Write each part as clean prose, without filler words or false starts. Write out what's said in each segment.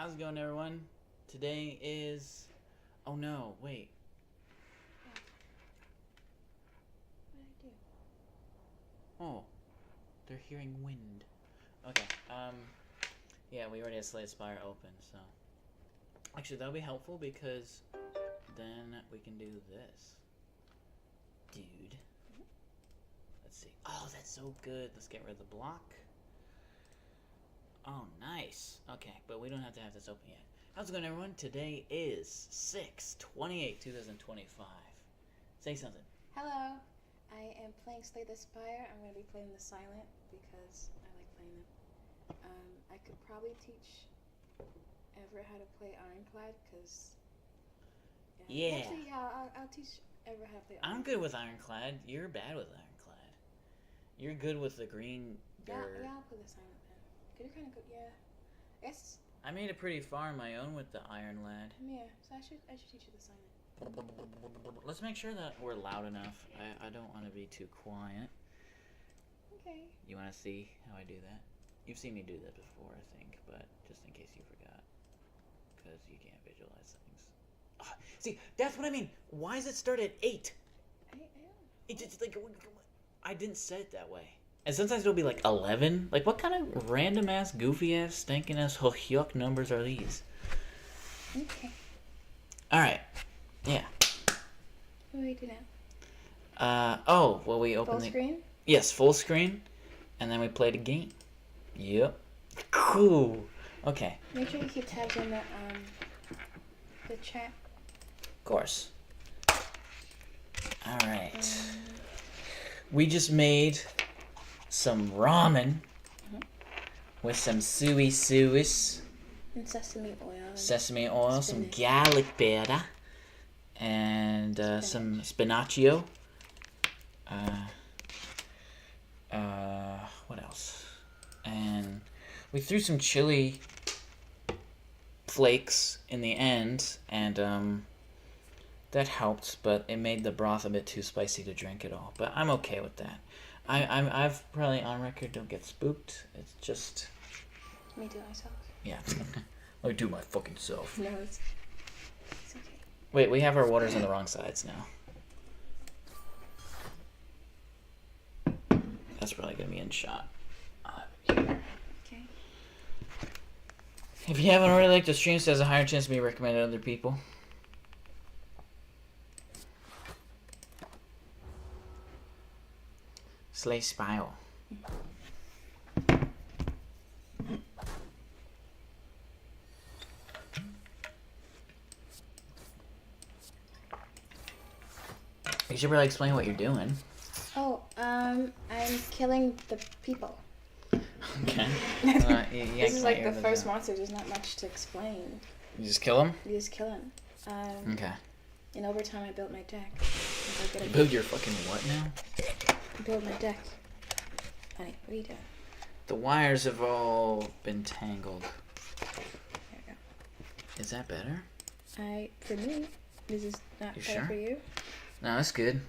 How's it going, everyone? Today is... Oh no, wait. What did I do? Oh, they're hearing wind. Okay, yeah, we already have Slay Spire open, so... Actually, that'll be helpful because then we can do this. Dude. Let's see. Oh, that's so good. Let's get rid of the block. Oh, nice. Okay, but we don't have to have this open yet. How's it going, everyone? Today is 6/28/2025. Say something. Hello. I am playing Slay the Spire. I'm going to be playing the Silent because I like playing them. I could probably teach Everett how to play Ironclad because... Yeah. Actually, yeah, I'll teach Everett how to play Ironclad. I'm good with Ironclad. You're bad with Ironclad. You're good with the green dirt. Yeah, I'll play the Silent then. You're kind of good, yeah. I guess... I made it pretty far on my own with the Iron Lad. Yeah, so I should teach you the Silent. Let's make sure that we're loud enough. I don't want to be too quiet. Okay. You want to see how I do that? You've seen me do that before, I think, but just in case you forgot. Because you can't visualize things. Oh, see, that's what I mean. Why does it start at 8? I don't know. It's like... I didn't set it that way. And sometimes it'll be like 11. Like, what kind of random-ass, goofy-ass, stinking-ass, yuck numbers are these? Okay. Alright. Yeah. What do we do now? Oh, well, we open Full screen? Yes, full screen. And then we played a game. Yep. Cool. Okay. Make sure you keep tabs on the chat. Of course. Alright. We just made some ramen with some suey And sesame oil. sesame oil, some Spinach. garlic butter, and some spinaccio. What else? And we threw some chili flakes in the end, and that helped, but it made the broth a bit too spicy to drink it all. But I'm okay with that. I've probably on record don't get spooked. It's just... Me do myself. Yeah. I do my fucking self. No, it's okay. Wait, we have our waters on the wrong sides now. That's probably going to be in shot. Okay. If you haven't already liked the stream, it has a higher chance of being recommended to other people. Slay Spire. You should really explain what you're doing. Oh, I'm killing the people. Okay. This is like the first monster. There's not much to explain. You just kill him? You just kill him. Okay. And over time, I built my deck. You build your fucking what now? Build my deck. Honey, what are you doing? The wires have all been tangled. There you go. Is that better? For me, this is not You better sure? for you. No, that's good.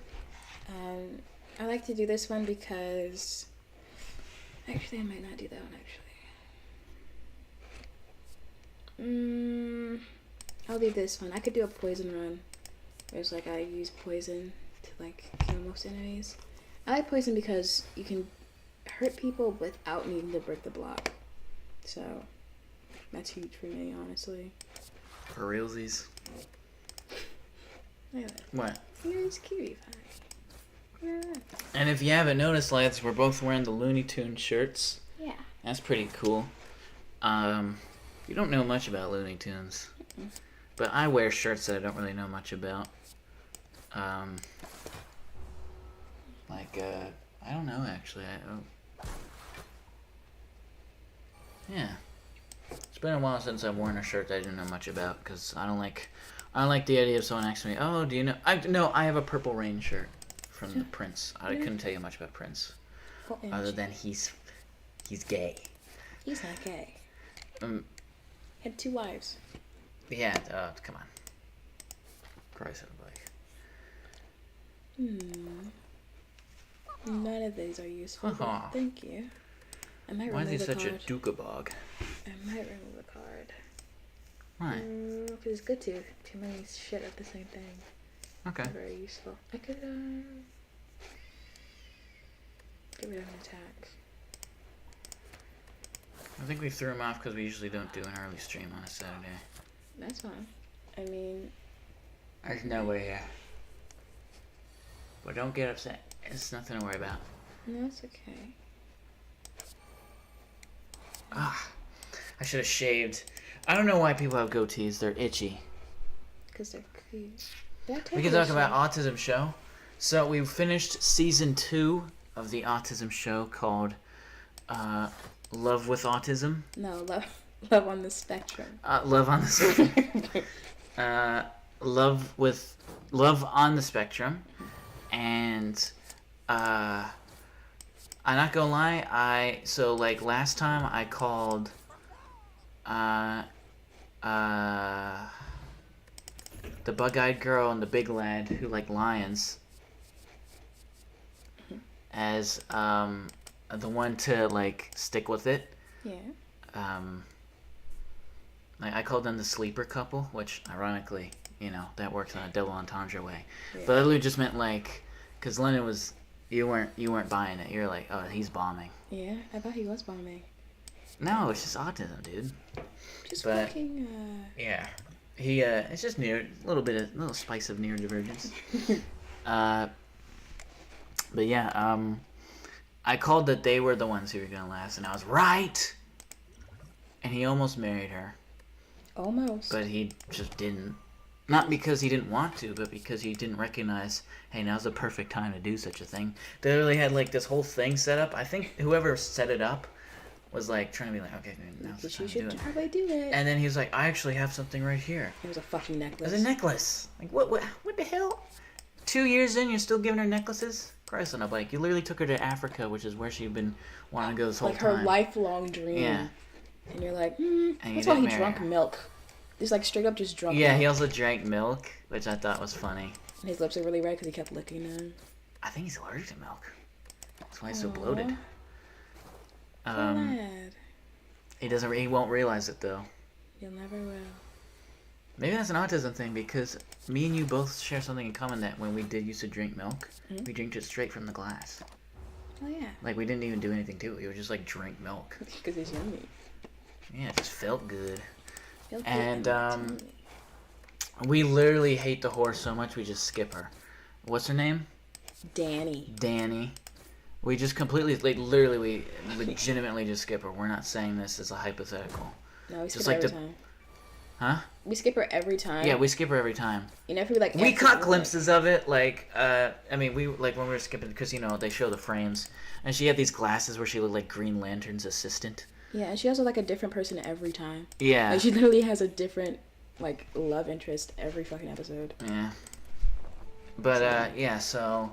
I like to do this one because... Actually, I might not do that one, actually. I'll do this one. I could do a poison run. Where it's like I use poison to like kill most enemies. I like poison because you can hurt people without needing to break the block. So, that's huge for me, honestly. For realsies. Look at that. What? Here's Kiwi Pie. Yeah. And if you haven't noticed, lads, we're both wearing the Looney Tunes shirts. Yeah. That's pretty cool. You don't know much about Looney Tunes. But I wear shirts that I don't really know much about. I don't know, actually. Yeah. It's been a while since I've worn a shirt that I didn't know much about, because I don't like the idea of someone asking me, oh, do you know... I have a Purple Rain shirt from the Prince. I couldn't tell you much about Prince. Other than he's gay. He's not gay. Had 2 wives. Yeah, come on. Christ almighty. None of these are useful. But thank you. I might Why is he remove a such a card. dookabog? I might remove a card. Why? Because it's good to. Too many shit at the same thing. Okay. Not very useful. I could, get rid of an attack. I think we threw him off because we usually don't do an early stream on a Saturday. That's fine. I mean... There's no way here. But don't get upset. It's nothing to worry about. No, it's okay. Ah, I should have shaved. I don't know why people have goatees. They're itchy. Because they're cute. We can talk about Autism Show. So we finished season 2 of the Autism Show called Love with Autism. No, Love on the Spectrum. Love on the Spectrum. Love on the Spectrum. And I'm not gonna lie, so like last time I called the bug-eyed girl and the big lad who like lions as the one to like stick with it. Yeah. I called them the sleeper couple, which ironically, you know, that works on a double entendre way. Yeah. But it literally just meant like, because Lennon was, you weren't buying it. You're like, oh, he's bombing. Yeah, I thought he was bombing. No, it's just autism, dude. Just but, fucking. Yeah, he it's just a little spice of neurodivergence. But yeah, I called that they were the ones who were gonna last, and I was right. And he almost married her. Almost. But he just didn't. Not because he didn't want to, but because he didn't recognize, hey, now's the perfect time to do such a thing. They really had like this whole thing set up. I think whoever set it up was like trying to be like, okay, now's the time to do it. Probably do it. And then he was like, I actually have something right here. It was a fucking necklace. It was a necklace. Like what the hell? 2 years in, you're still giving her necklaces? Christ on a bike. You literally took her to Africa, which is where she'd been wanting to go this whole time. Like her lifelong dream. Yeah. And you're like, And that's why he drank milk. He's like straight up just drunk milk. Yeah, he also drank milk, which I thought was funny. And his lips are really red because he kept licking them. I think he's allergic to milk. That's why he's so bloated. Glad. He won't realize it though. You'll never will. Maybe that's an autism thing because me and you both share something in common that when we did used to drink milk, we drank it straight from the glass. Oh yeah. Like we didn't even do anything to it. We would just like drink milk. Because it's yummy. Yeah, it just felt good. And we literally hate the horse so much we just skip her. What's her name? Danny. We just completely, like literally, we legitimately just skip her. We're not saying this as a hypothetical. No, we skip just her like every time. Huh? We skip her every time. Yeah, we skip her every time. You know, if we like. We caught glimpses of it, like, I mean, we like when we were skipping because you know they show the frames, and she had these glasses where she looked like Green Lantern's assistant. Yeah, and she has like a different person every time. Yeah. Like she literally has a different like love interest every fucking episode. Yeah. But yeah, so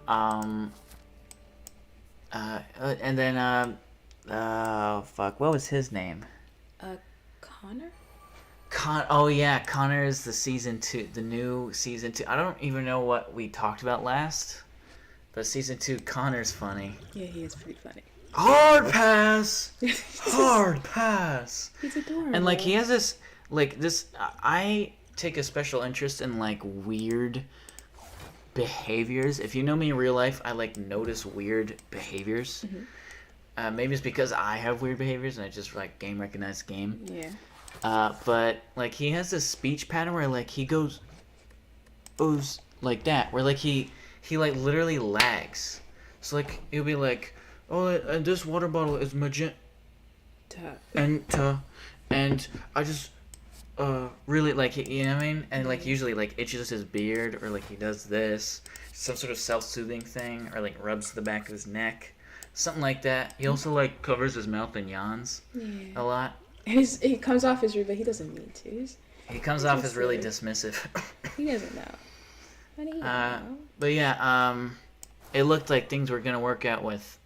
and then fuck, what was his name? Connor? Oh yeah, Connor is the new season 2. I don't even know what we talked about last, but season 2, Connor's funny. Yeah, he is pretty funny. Hard pass! Hard pass! He's adorable. And like he has this, I take a special interest in like weird behaviors. If you know me in real life, I like notice weird behaviors. Mm-hmm. Maybe it's because I have weird behaviors and I just like recognize game. Yeah. But like he has this speech pattern where like he goes like that, where like he like literally lags. So like he'll be like, oh, and this water bottle is magenta, and I just really like, you know what I mean? And like usually like itches his beard, or like he does this, some sort of self-soothing thing, or like rubs the back of his neck, something like that. He also like covers his mouth and yawns a lot. He comes off as rude, but he doesn't mean to. He comes off as really dismissive. He doesn't know. But he know. But yeah, it looked like things were gonna work out with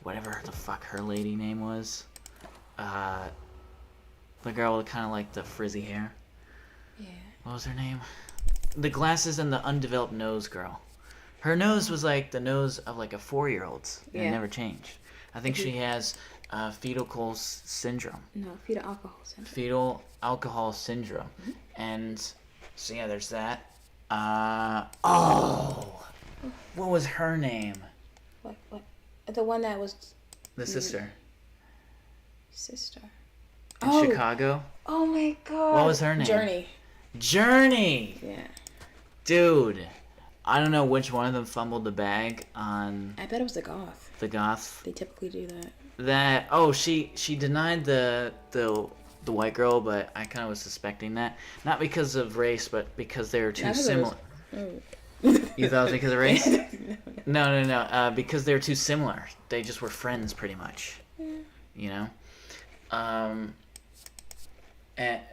whatever the fuck her lady name was. The girl with kind of like the frizzy hair. Yeah. What was her name? The glasses and the undeveloped nose girl. Her nose was like the nose of like a 4-year-old's. And it never changed. I think she has syndrome. No, fetal alcohol syndrome. Fetal alcohol syndrome. And so yeah, there's that. What was her name? What? The one that was The sister. Sister. In Chicago. Oh my god. What was her name? Journey. Yeah. Dude, I don't know which one of them fumbled the bag on. I bet it was the goth. The goth. They typically do that. She denied the white girl, but I kind of was suspecting that, not because of race, but because they were too similar. You thought it was because of race? No. Because they were too similar. They just were friends, pretty much. Yeah. You know.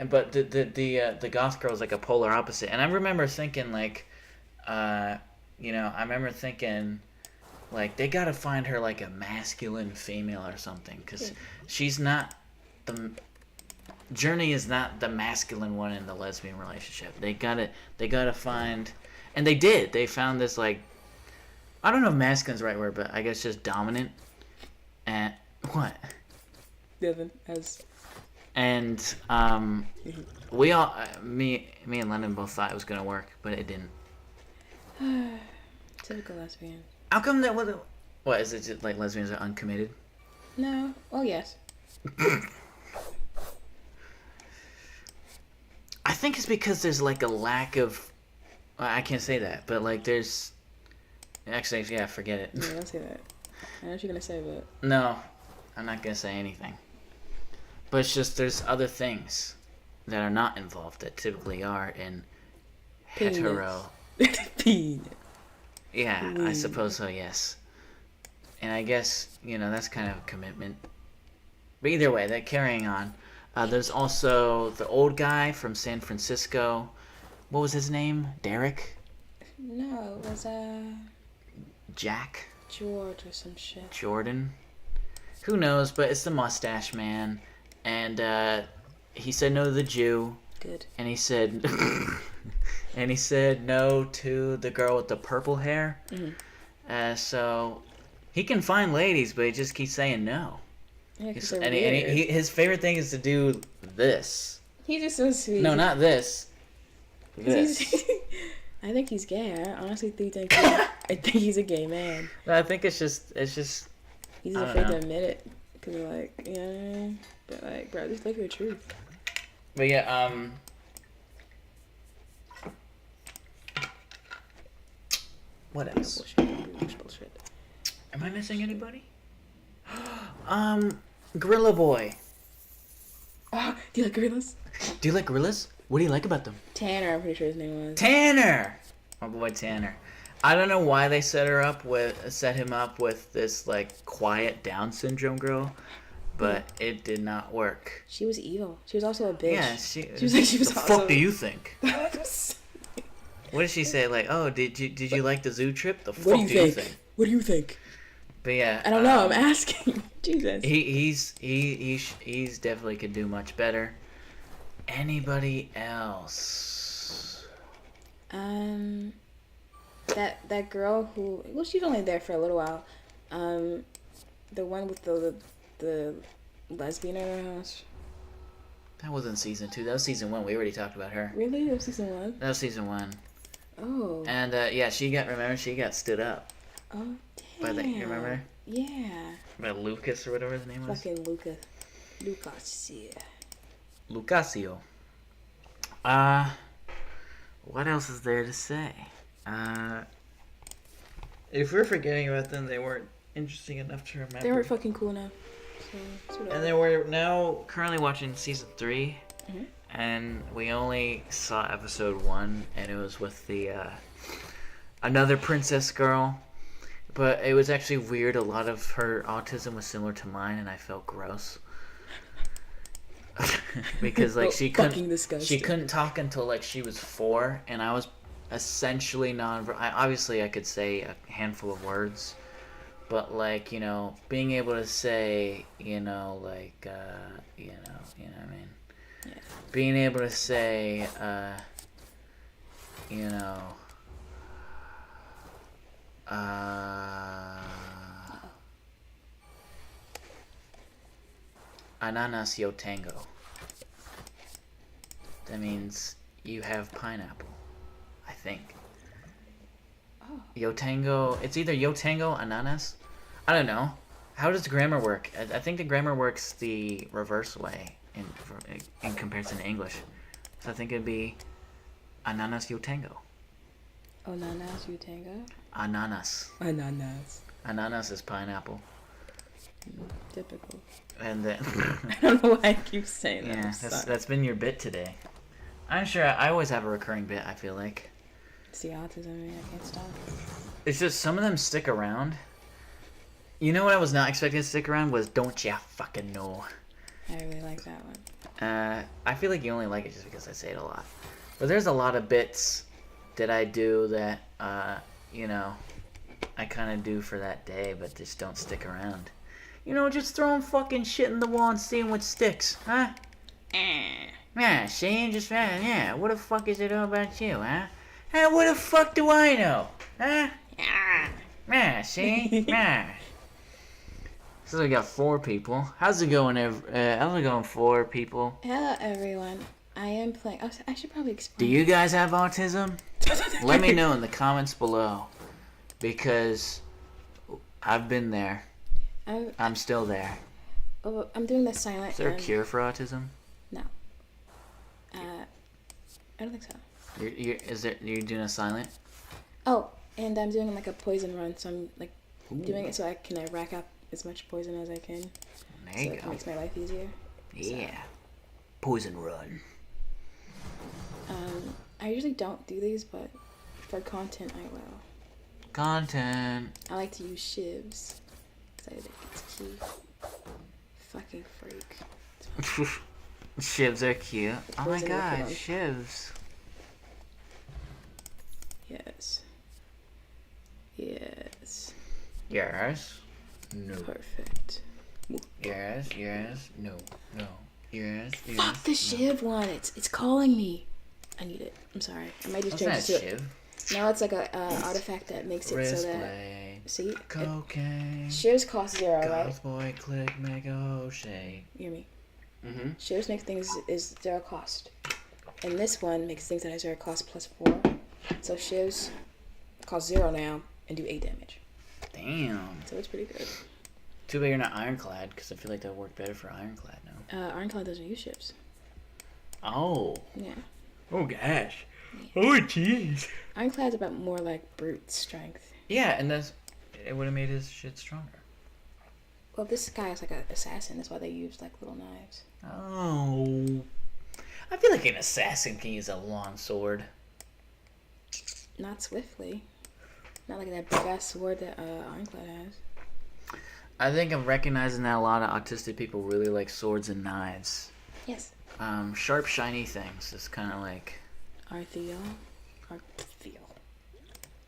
But the goth girl was like a polar opposite, and I remember thinking like, like they gotta find her like a masculine female or something, because she's not Journey is not the masculine one in the lesbian relationship. They gotta find, and they did. They found this like, I don't know if masculine's the right word, but I guess just dominant. And what? Devin as. And we all, me and Lennon both thought it was gonna work, but it didn't. Typical lesbian. How come that wasn't? What is it? Just like lesbians are uncommitted? No. Oh yes. I think it's because there's like a lack of. I can't say that, but like there's. Actually, yeah, forget it. Yeah, don't say that. I know what you're gonna say, but. No, I'm not gonna say anything. But it's just there's other things that are not involved that typically are in hetero. Penis. Yeah, I suppose so. Yes. And I guess that's kind of a commitment. But either way, that carrying on. There's also the old guy from San Francisco. What was his name? Derek? No, it was Jack? George or some shit. Jordan? Who knows, but it's the mustache man. And he said no to the Jew. Good. And he said no to the girl with the purple hair. Mm-hmm. So he can find ladies, but he just keeps saying no. Yeah, his favorite thing is to do this. He's just so sweet. No, not this. This. I think he's gay. I honestly think he's a gay man. No, I think it's just. He's afraid to admit it because like but like bro, just live your truth. But yeah, what else? Bullshit. Am I missing anybody? Gorilla Boy. Oh, do you like gorillas? Do you like gorillas? What do you like about them? Tanner, I'm pretty sure his name was. Tanner! My boy Tanner. I don't know why they set him up with this like quiet Down syndrome girl, but it did not work. She was evil. She was also a bitch. Yeah, she was like the fuck do you think? What did she say? Like, oh, did you like the zoo trip? The fuck do you think? What do you think? But yeah, I don't know. I'm asking. Jesus. He's definitely could do much better. Anybody else? That girl who she's only there for a little while. The one with the lesbian in her house. That wasn't season 2. That was season 1. We already talked about her. Really? That was season 1? That was season 1. Oh. And yeah, she got stood up. Oh damn. By you remember? Yeah. By Lucas or whatever his name was. Fucking Lucasio. What else is there to say? If we're forgetting about them, they weren't interesting enough to remember. They weren't fucking cool enough. So, and then we're now currently watching season 3, and we only saw episode 1, and it was with the another princess girl. But it was actually weird. A lot of her autism was similar to mine, and I felt gross. Because like she couldn't talk until like she was 4, and I was essentially obviously I could say a handful of words, but like being able to say like what I mean, yeah. Being able to say ananas yo tango. That means you have pineapple, I think. Oh. Yo tango, it's either yo tango, ananas. I don't know. How does grammar work? I think the grammar works the reverse way in comparison to English. So I think it'd be ananas yo tango. Ananas yo tango? Ananas. Ananas. Ananas is pineapple. Typical. And then I don't know why I keep saying that. Yeah, that's been your bit today. I'm sure I always have a recurring bit, I feel like. It's the autism in me, I can't stop. It's just some of them stick around. You know what I was not expecting to stick around was Don't Ya Fucking Know. I really like that one. I feel like you only like it just because I say it a lot. But there's a lot of bits that I do that, you know, I kind of do for that day, but just don't stick around. You know, just throwing fucking shit in the wall and seeing what sticks, huh? Yeah, see? Just, yeah, what the fuck is it all about you, huh? Hey, what the fuck do I know? Huh? Yeah, see? Yeah. So we got 4 people. How's it going, 4 people? Hello, everyone. I am playing... Oh, I should probably explain. Do you guys have autism? Let me know in the comments below. Because I've been there. I'm still there. Oh, I'm doing the silent... Is there a cure for autism? No. I don't think so. You're doing a silent? Oh, and I'm doing like a poison run, so I'm like doing it so I can rack up as much poison as I can. There you go. It makes my life easier. Yeah. So. Poison run. I usually don't do these, but for content I will. Content. I like to use shivs. Because I think it's cute. Fucking freak. Shivs are cute. Oh my god, shivs. Yes. Yes. Yes. No. Perfect. Yes. No. Yes. Fuck the shiv one. It's calling me. I need it. I'm sorry. I might just change it to shiv? No, it's like a artifact that makes it so that blade, see cocaine. Shivs cost 0, right? Golf boy, click, make a shake. You hear me? Mm-hmm. Shivs make things is 0 cost, and this one makes things that are 0 cost plus 4. So shivs cost 0 now and do 8 damage. Damn. So it's pretty good. Too bad you're not ironclad, because I feel like that would work better for ironclad now. Ironclad doesn't use shivs. Oh. Yeah. Oh gosh. Yeah. Oh jeez. Ironclad's about more like brute strength. Yeah, and it would have made his shit stronger. Well, this guy is like an assassin. That's why they use like little knives. Oh. I feel like an assassin can use a long sword. Not swiftly. Not like that big ass sword that Ironclad has. I think I'm recognizing that a lot of autistic people really like swords and knives. Yes. Sharp, shiny things is kind of like... Arthiel.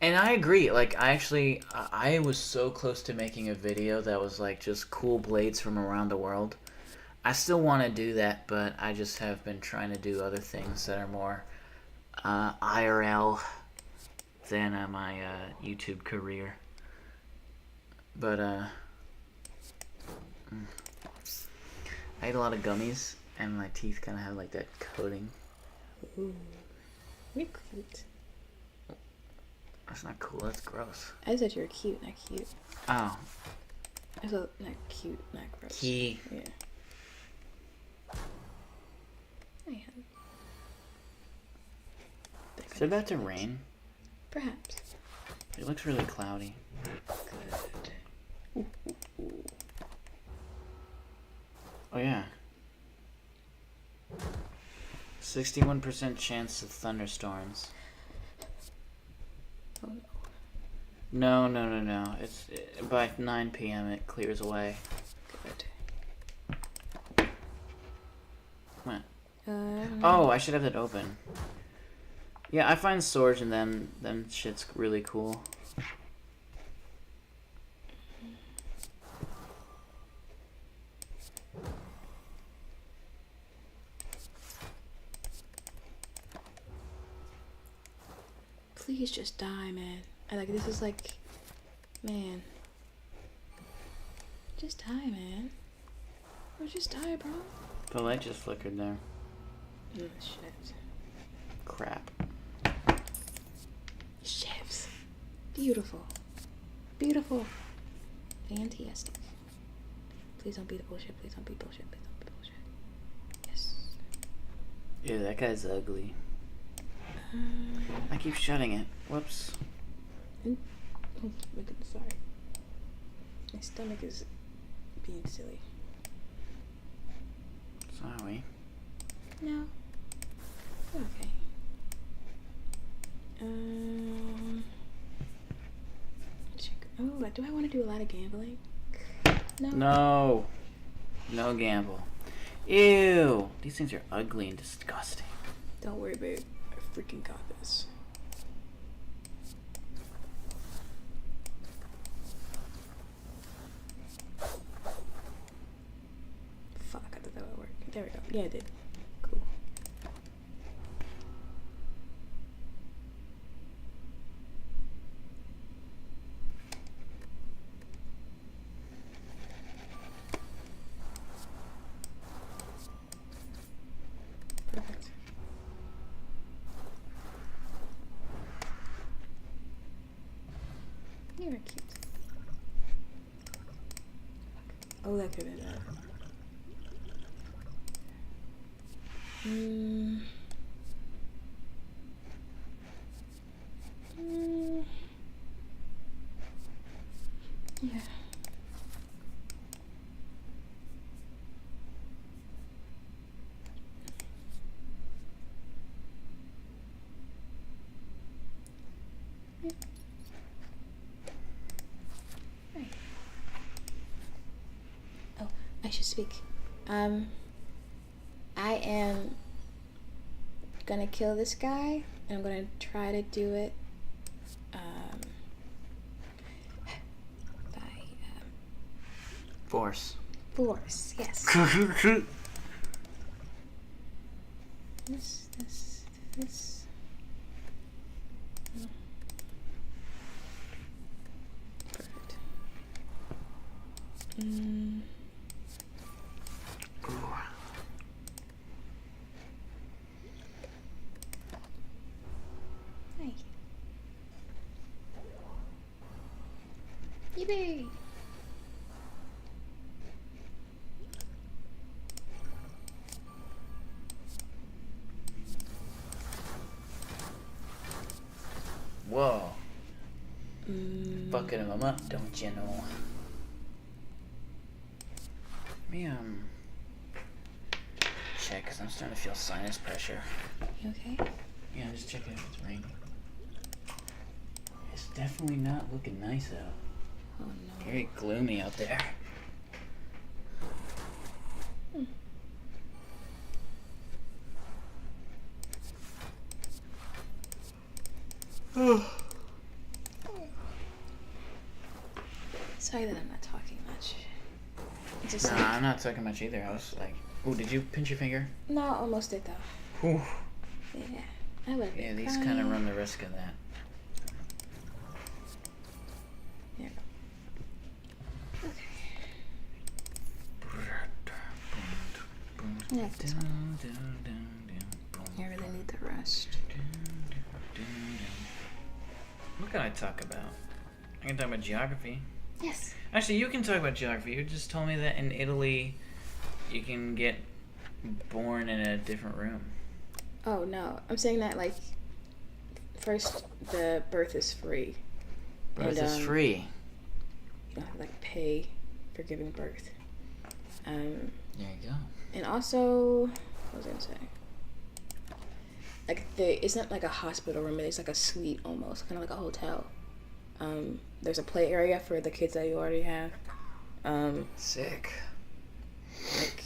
And I agree. Like, I was so close to making a video that was like just cool blades from around the world. I still want to do that, but I just have been trying to do other things that are more IRL than my YouTube career. But I ate a lot of gummies, and my teeth kind of have like that coating. Ooh, you're cute. That's not cool. That's gross. I said you're cute, not cute. Oh. I thought not cute, not gross. Key. Yeah. Is it about to rain? Perhaps. It looks really cloudy. Good. Oh yeah. 61% chance of thunderstorms. Oh no. No. It's by 9 p.m. it clears away. Good. Come on. Oh, I should have that open. Yeah, I find swords and them shit's really cool. Please just die, man. This is like, man. Just die, man. Or just die, bro. The light just flickered there. Oh, shit. Crap. Shifts. Beautiful. Beautiful. Fantastic. Please don't be the bullshit. Please don't be bullshit. Please don't be bullshit. Yes. Ew, that guy's ugly. I keep shutting it. Whoops. Oh, my goodness, sorry. My stomach is being silly. Sorry. No. Okay. Check. Oh, do I want to do a lot of gambling? No. No. No gamble. Ew. These things are ugly and disgusting. Don't worry, babe. I freaking got this. Fuck, I thought that would work. There we go. Yeah, it did. Cool. Perfect. You're cute. Oh, that could have been bad. Yeah. Right. Oh, I should speak. I am gonna kill this guy, and I'm gonna try to do it by Force. force. Yes. This. Perfect. Hey. Yippee! Whoa. Bucketing them up, don't you know? Let me, check, because I'm starting to feel sinus pressure. You okay? Yeah, just checking if it's raining. It's definitely not looking nice out. Oh no. Very gloomy out there. Sorry that I'm not talking much. It's just Nah, like, I'm not talking much either. I was like, oh, did you pinch your finger? no, almost did though. Ooh. Yeah, I would. Yeah, these kind of run the risk of that. There we go. Okay. Yeah, this one. I really need the rest. What can I talk about? I can talk about geography. Yes. Actually, you can talk about geography. You just told me that in Italy, you can get born in a different room. Oh no, I'm saying that like, first the birth is free. Birth is free. You don't have to like pay for giving birth. There you go. And also, what was I gonna say? Like it's not like a hospital room, it's like a suite almost, kind of like a hotel. There's a play area for the kids that you already have. Sick. Like,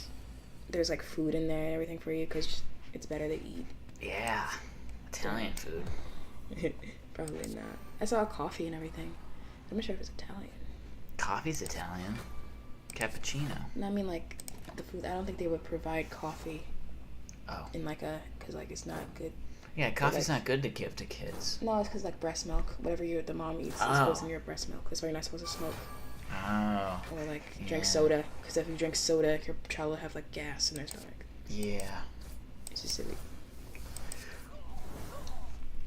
there's like food in there and everything for you because it's better to eat. Yeah. Italian food. Probably not. I saw coffee and everything. I'm not sure if it's Italian. Coffee's Italian. Cappuccino. No, I mean like the food. I don't think they would provide coffee. Oh. In like because like it's not good. Yeah, coffee's not good to give to kids. No, it's because like breast milk, whatever the mom eats, is goes in your breast milk. That's why you're not supposed to smoke. Oh. Or like Yeah. drink soda, because if you drink soda, your child will have like gas in their stomach. Yeah. It's just silly.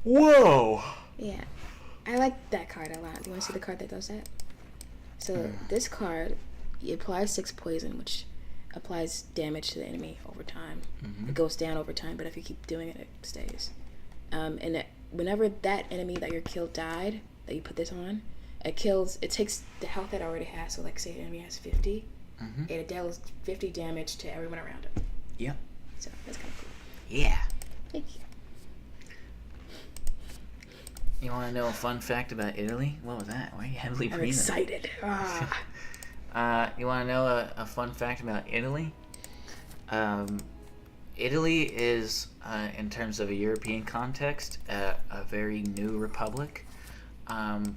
Whoa. Yeah, I like that card a lot. Do you want to see the card that does that? So this card, it applies 6 poison, which applies damage to the enemy over time. It goes down over time, but if you keep doing it, it stays. Whenever that enemy that you're killed died, that you put this on, it takes the health that it already has. So like say the enemy has 50, and it deals 50 damage to everyone around it. Yep. So that's kind of cool. Yeah. Thank you. You want to know a fun fact about Italy? What was that? Why are you heavily breathing? I'm excited. You want to know a fun fact about Italy? Italy is, in terms of a European context, a very new republic.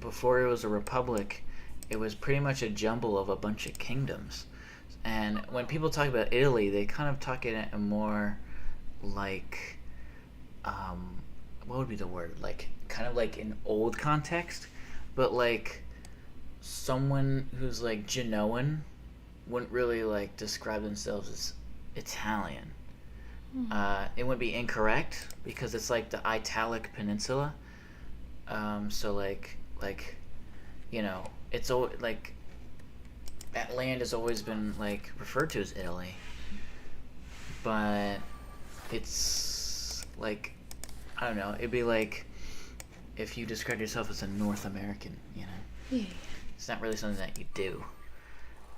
Before it was a republic, it was pretty much a jumble of a bunch of kingdoms. And when people talk about Italy, they kind of talk in a more like, what would be the word? Like, kind of like an old context, but like someone who's like Genoan wouldn't really like describe themselves as Italian. It wouldn't be incorrect because it's like the Italic Peninsula. So like you know, it's like that land has always been like referred to as Italy, but it's like, I don't know, it'd be like if you described yourself as a North American, you know. Yeah. It's not really something that you do.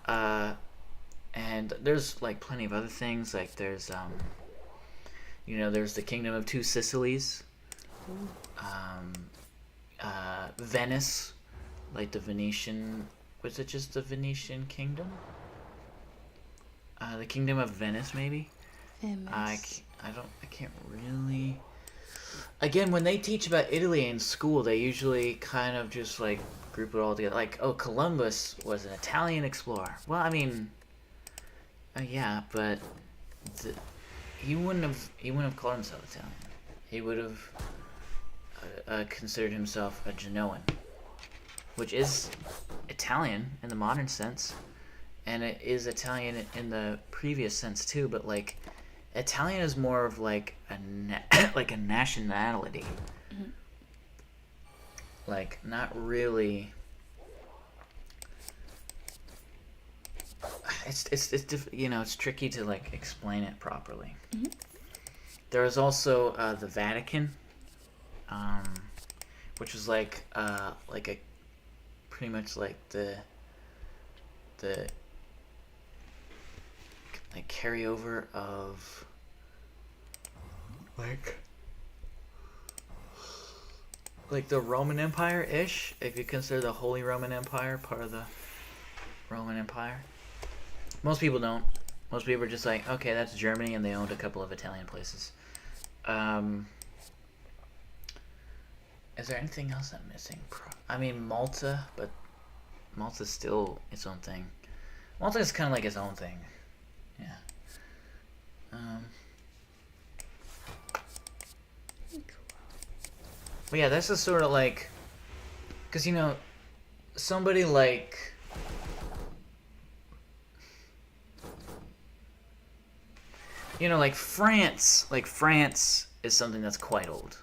And there's like plenty of other things. Like there's there's the Kingdom of Two Sicilies. Venice, like the Venetian. Was it just the Venetian kingdom? The Kingdom of Venice, maybe. I can't really. Again, when they teach about Italy in school, they usually kind of just like group it all together. Like, oh, Columbus was an Italian explorer. Well, I mean, yeah, but he wouldn't have called himself Italian. He would have considered himself a Genoan, which is Italian in the modern sense, and it is Italian in the previous sense too. But like, Italian is more of like like a nationality, like not really. It's tricky to like explain it properly. There is also the Vatican, which was like a pretty much like the like carryover of like the Roman Empire ish, if you consider the Holy Roman Empire part of the Roman Empire. Most people don't. Most people are just like, okay, that's Germany, and they owned a couple of Italian places. Is there anything else I'm missing? I mean, Malta, but Malta's still its own thing. Malta is kind of like its own thing. Yeah. But yeah, that's just sort of like, because somebody like. Like France is something that's quite old,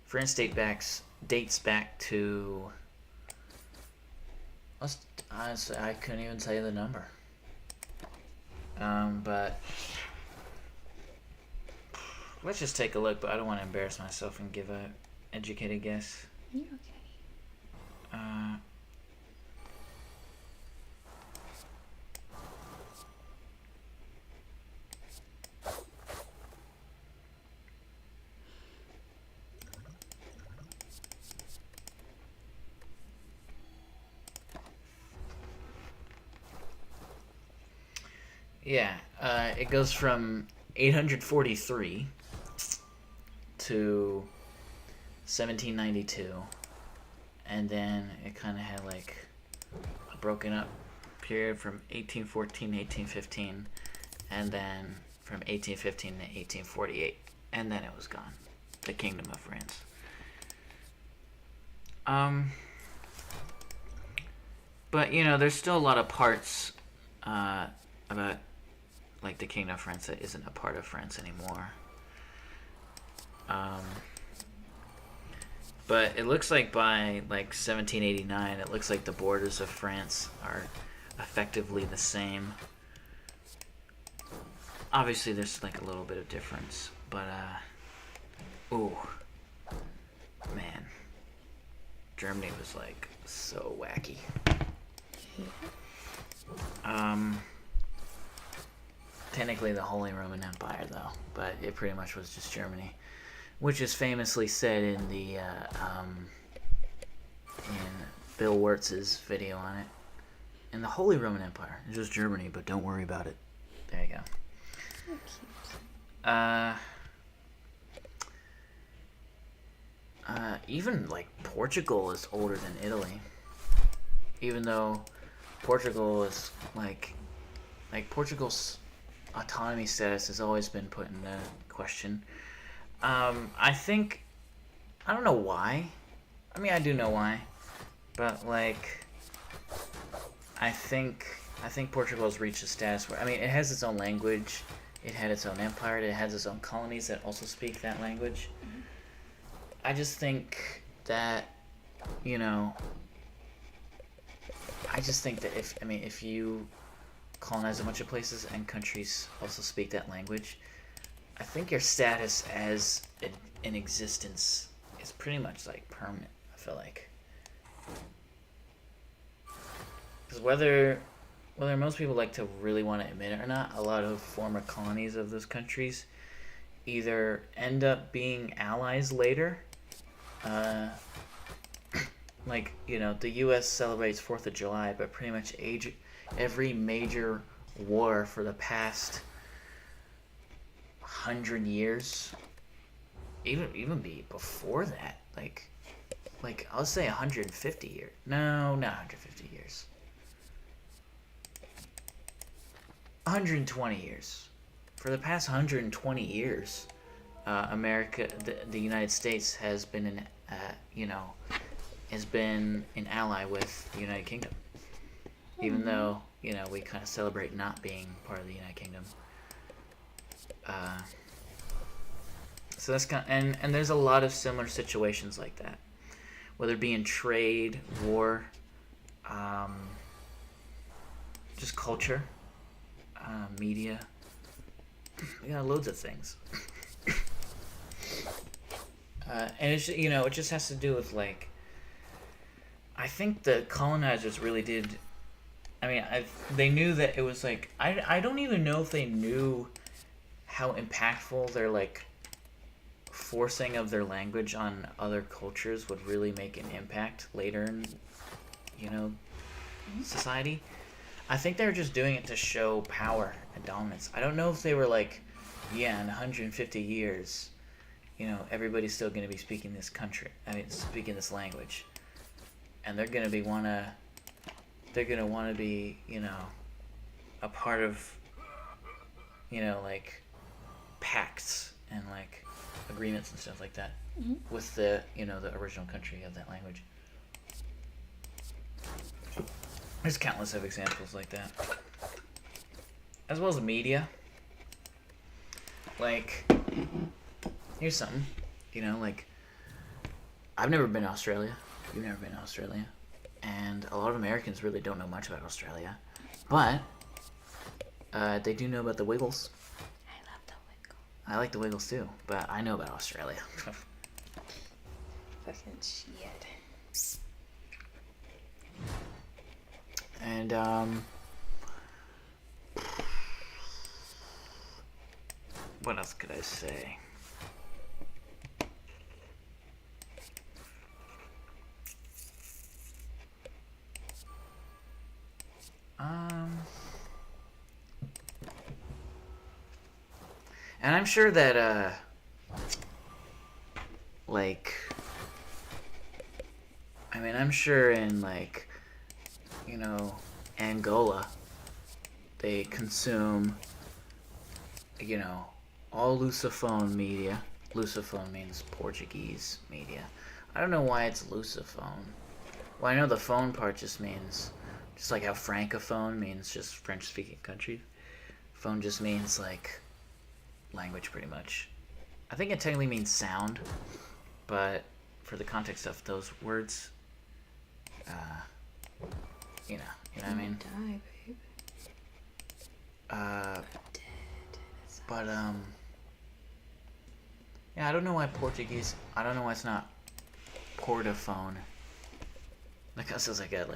France dates back to, honestly, I couldn't even tell you the number. But let's just take a look, but I don't want to embarrass myself and give a educated guess. You're okay. Yeah, it goes from 843 to 1792, and then it kind of had like a broken up period from 1814 to 1815, and then from 1815 to 1848, and then it was gone. The Kingdom of France. But, you know, there's still a lot of parts about, like, the Kingdom of France that isn't a part of France anymore. But it looks like by, like, 1789, it looks like the borders of France are effectively the same. Obviously, there's, like, a little bit of difference. But, ooh. Man. Germany was, like, so wacky. Technically the Holy Roman Empire, though. But it pretty much was just Germany. Which is famously said in the, in Bill Wurtz's video on it. In the Holy Roman Empire. It's just Germany, but don't worry about it. There you go. Even, like, Portugal is older than Italy. Even though Portugal is, like Portugal's autonomy status has always been put into question. I don't know why. I mean, I do know why. But, like, I think Portugal has reached a status where, I mean, it has its own language. It had its own empire. It has its own colonies that also speak that language. Mm-hmm. I just think that, you know, if you colonize a bunch of places and countries also speak that language, I think your status as in existence is pretty much, like, permanent, I feel like. Because whether most people like to really want to admit it or not, a lot of former colonies of those countries either end up being allies later. Like, you know, the U.S. celebrates 4th of July, but pretty much every major war for the past 100 years, even be before that, like I'll say 150 years. No, not 150 years. 120 years. For the past 120 years, America, the United States has been an ally with the United Kingdom. Even though, you know, we kind of celebrate not being part of the United Kingdom. So that's kind of, and there's a lot of similar situations like that, whether it be in trade, war, just culture, media. We got loads of things. And it's, you know, it just has to do with, like, I think the colonizers really did. I mean, they knew that it was, like, I don't even know if they knew how impactful their, like, forcing of their language on other cultures would really make an impact later in, you know, society. I think they were just doing it to show power and dominance. I don't know if they were like, yeah, in 150 years, you know, everybody's still going to be speaking this speaking this language. And they're going to want to be, you know, a part of, you know, like, pacts and, like, agreements and stuff like that with the, you know, the original country of that language. There's countless of examples like that. As well as media. Like, here's something, you know, like, I've never been to Australia. You've never been to Australia. And a lot of Americans really don't know much about Australia. But they do know about the Wiggles. I love the Wiggles. I like the Wiggles too, but I know about Australia. Fucking shit. And what else could I say? And I'm sure that like, I mean, I'm sure in, like, you know, Angola, they consume, you know, all Lusophone media. Lusophone means Portuguese media. I don't know why it's Lusophone. Well, I know the phone part just means Just like how francophone means just French-speaking country. Phone just means like language, pretty much. I think it technically means sound, but for the context of those words, you know what I mean. Die, babe. But yeah, I don't know why Portuguese. I don't know why it's not portaphone. Like that sounds like a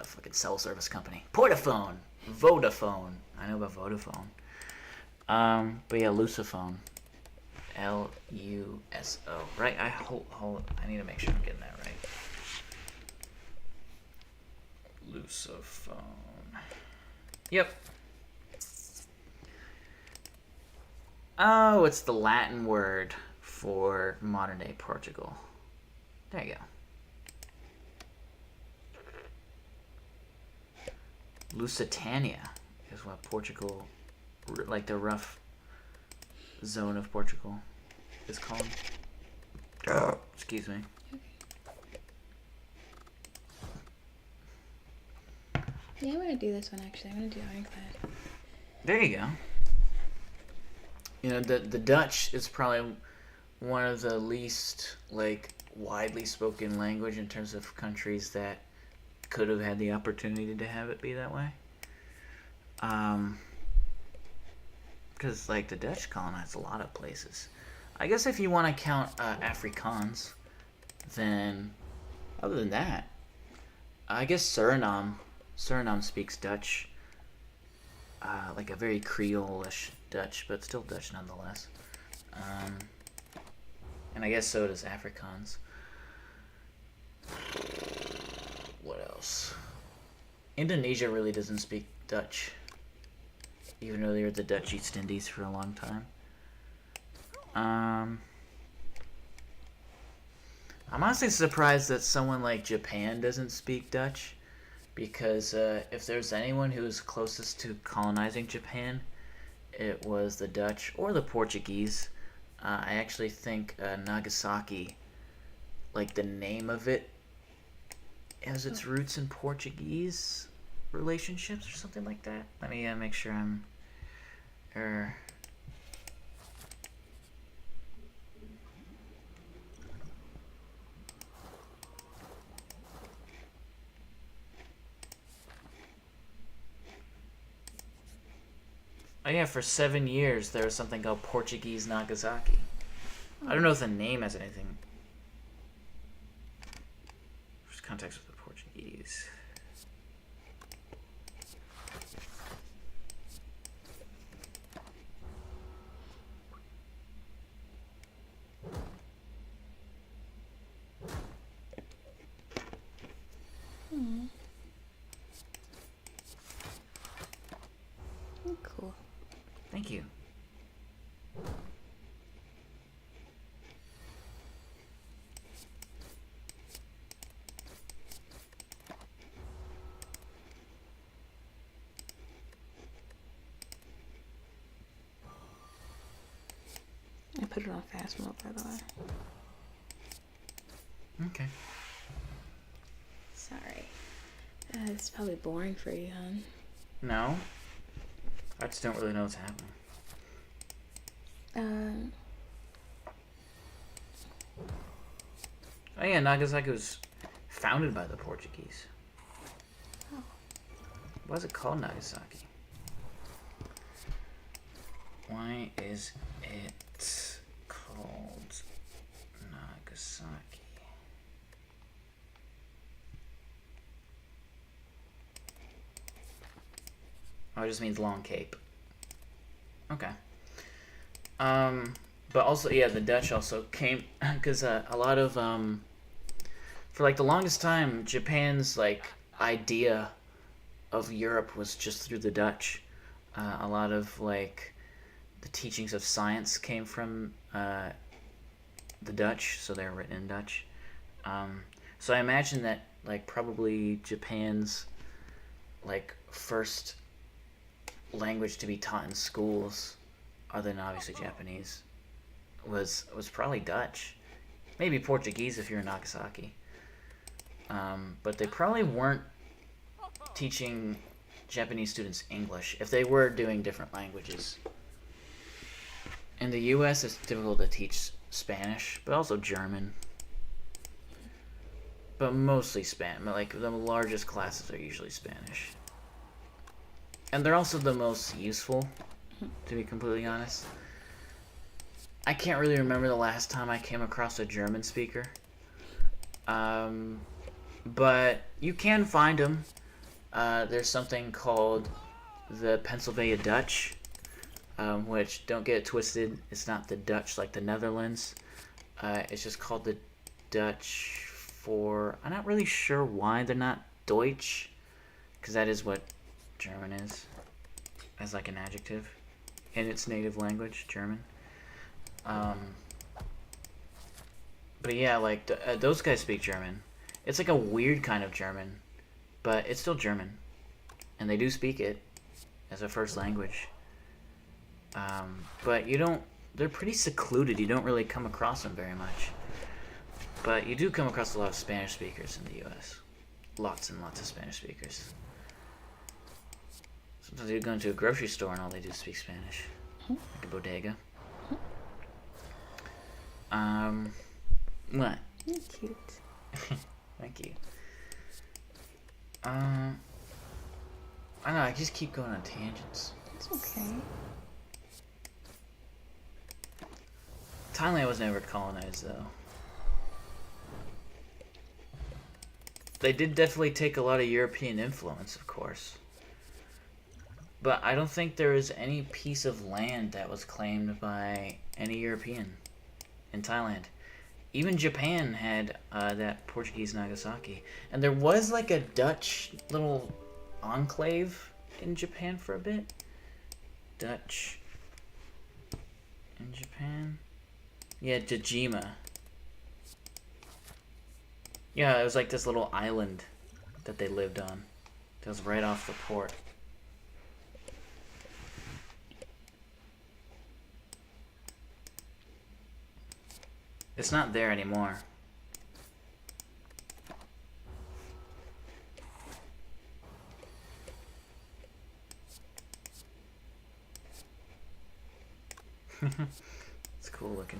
fucking cell service company. Portaphone, Vodafone. I know about Vodafone. But yeah, Lusophone. Luso. Right? I need to make sure I'm getting that right. Lusophone. Yep. Oh, it's the Latin word for modern day Portugal. There you go. Lusitania is what Portugal, like the rough zone of Portugal, is called. Excuse me. Yeah, I'm gonna do this one actually. I'm gonna do Ironclad. There you go. You know, the Dutch is probably one of the least like widely spoken language in terms of countries that could have had the opportunity to have it be that way. Because like the Dutch colonized a lot of places. I guess if you want to count Afrikaans, then other than that, I guess Suriname speaks Dutch, like a very Creole-ish Dutch, but still Dutch nonetheless. And I guess so does Afrikaans. What else? Indonesia really doesn't speak Dutch, even though they were the Dutch East Indies for a long time. I'm honestly surprised that someone like Japan doesn't speak Dutch, because if there's anyone who was closest to colonizing Japan, it was the Dutch or the Portuguese. I actually think Nagasaki, like the name of it, has its roots in Portuguese relationships or something like that. Let me make sure I'm... Oh yeah, for 7 years there was something called Portuguese Nagasaki. I don't know if the name has anything. There's context with the Portuguese. Cool. Thank you. I put it on fast mode, by the way. Okay. Sorry. It's probably boring for you, hon. No. I just don't really know what's happening. Oh yeah, Nagasaki was founded by the Portuguese. Oh. Why is it called Nagasaki? Why is it called Nagasaki? Oh, it just means long cape. Okay. But also, yeah, the Dutch also came, because a lot of, for like the longest time, Japan's like idea of Europe was just through the Dutch. A lot of like the teachings of science came from the Dutch, so they're written in Dutch. So I imagine that like probably Japan's like first language to be taught in schools, other than obviously Japanese, was probably Dutch, maybe Portuguese if you're in Nagasaki. But they probably weren't teaching Japanese students English if they were doing different languages. In the U.S., it's difficult to teach Spanish, but also German. But mostly Spanish. Like, the largest classes are usually Spanish. And they're also the most useful, to be completely honest. I can't really remember the last time I came across a German speaker. But you can find them. There's something called the Pennsylvania Dutch, which, don't get it twisted, it's not the Dutch like the Netherlands. It's just called the Dutch for... I'm not really sure why they're not Deutsch, because that is what German is, as like an adjective in its native language, German. But yeah, like, those guys speak German. It's like a weird kind of German, but it's still German. And they do speak it as a first language. But you don't... They're pretty secluded. You don't really come across them very much. But you do come across a lot of Spanish speakers in the U.S. Lots and lots of Spanish speakers. Sometimes you go into a grocery store and all they do is speak Spanish. Like a bodega. What? You're cute. Thank you. I don't know, I just keep going on tangents. It's okay. Thailand was never colonized, though. They did definitely take a lot of European influence, of course. But I don't think there is any piece of land that was claimed by any European in Thailand. Even Japan had that Portuguese Nagasaki. And there was like a Dutch little enclave in Japan for a bit. Dutch in Japan? Yeah, Dejima. Yeah, it was like this little island that they lived on. It was right off the port. It's not there anymore. It's cool looking.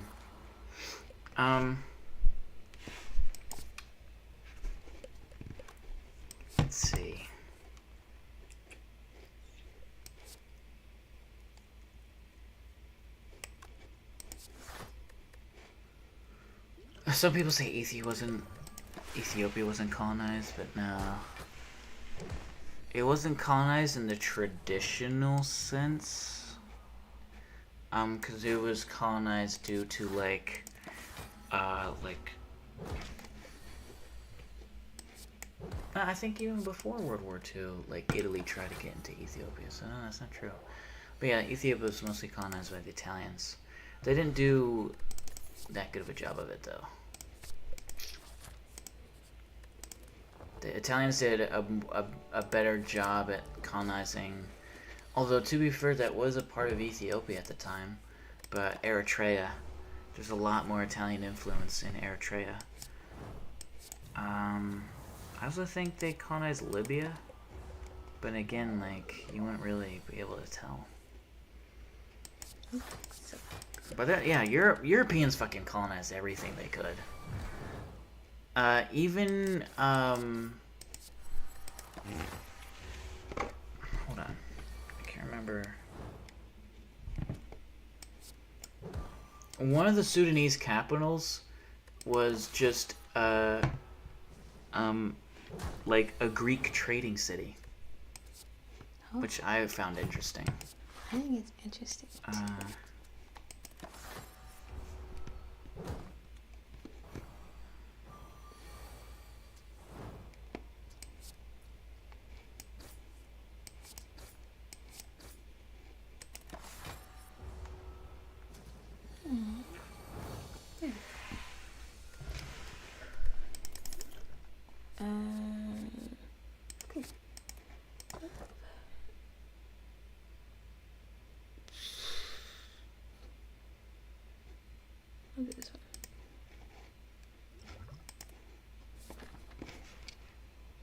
Let's see. Some people say Ethiopia wasn't colonized, but no. It wasn't colonized in the traditional sense. Because it was colonized due to like I think even before World War II, like Italy tried to get into Ethiopia, so no, that's not true. But yeah, Ethiopia was mostly colonized by the Italians. They didn't do that good of a job of it, though. The Italians did a better job at colonizing, although to be fair, that was a part of Ethiopia at the time, but Eritrea, there's a lot more Italian influence in Eritrea. I also think they colonized Libya, but again, like, you wouldn't really be able to tell. But that, yeah, Europeans fucking colonized everything they could. Even, hold on, I can't remember. One of the Sudanese capitals was just, like a Greek trading city, which I found interesting. I think it's interesting. Okay. I'll do this one.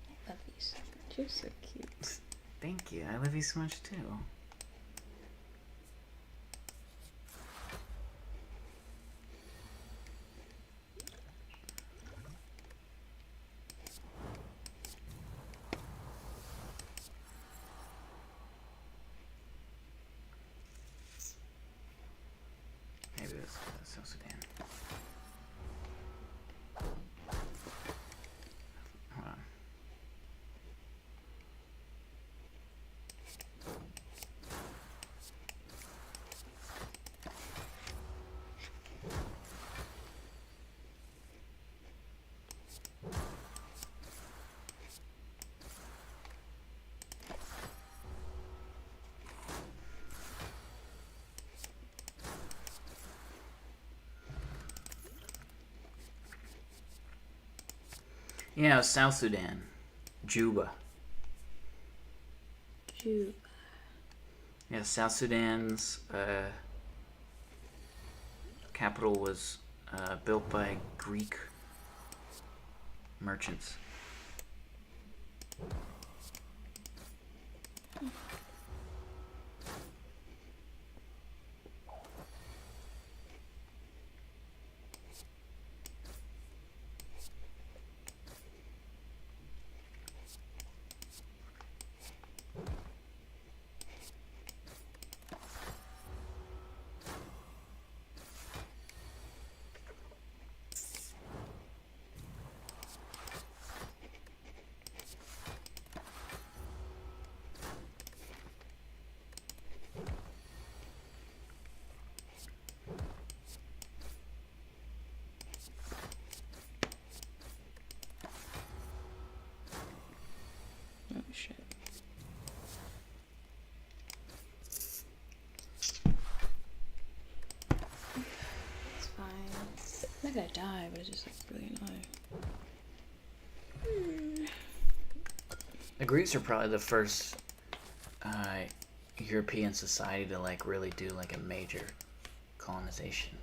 I love these. You're so cute. Thank you. I love you so much too. Maybe that's South Sudan. Hold on. Yeah, South Sudan. Juba. Juba. Yeah, South Sudan's capital was built by Greek merchants. Oh shit. It's fine. I'm not gonna die, but it's just like really annoying. The Greeks are probably the first European society to like really do like a major colonization.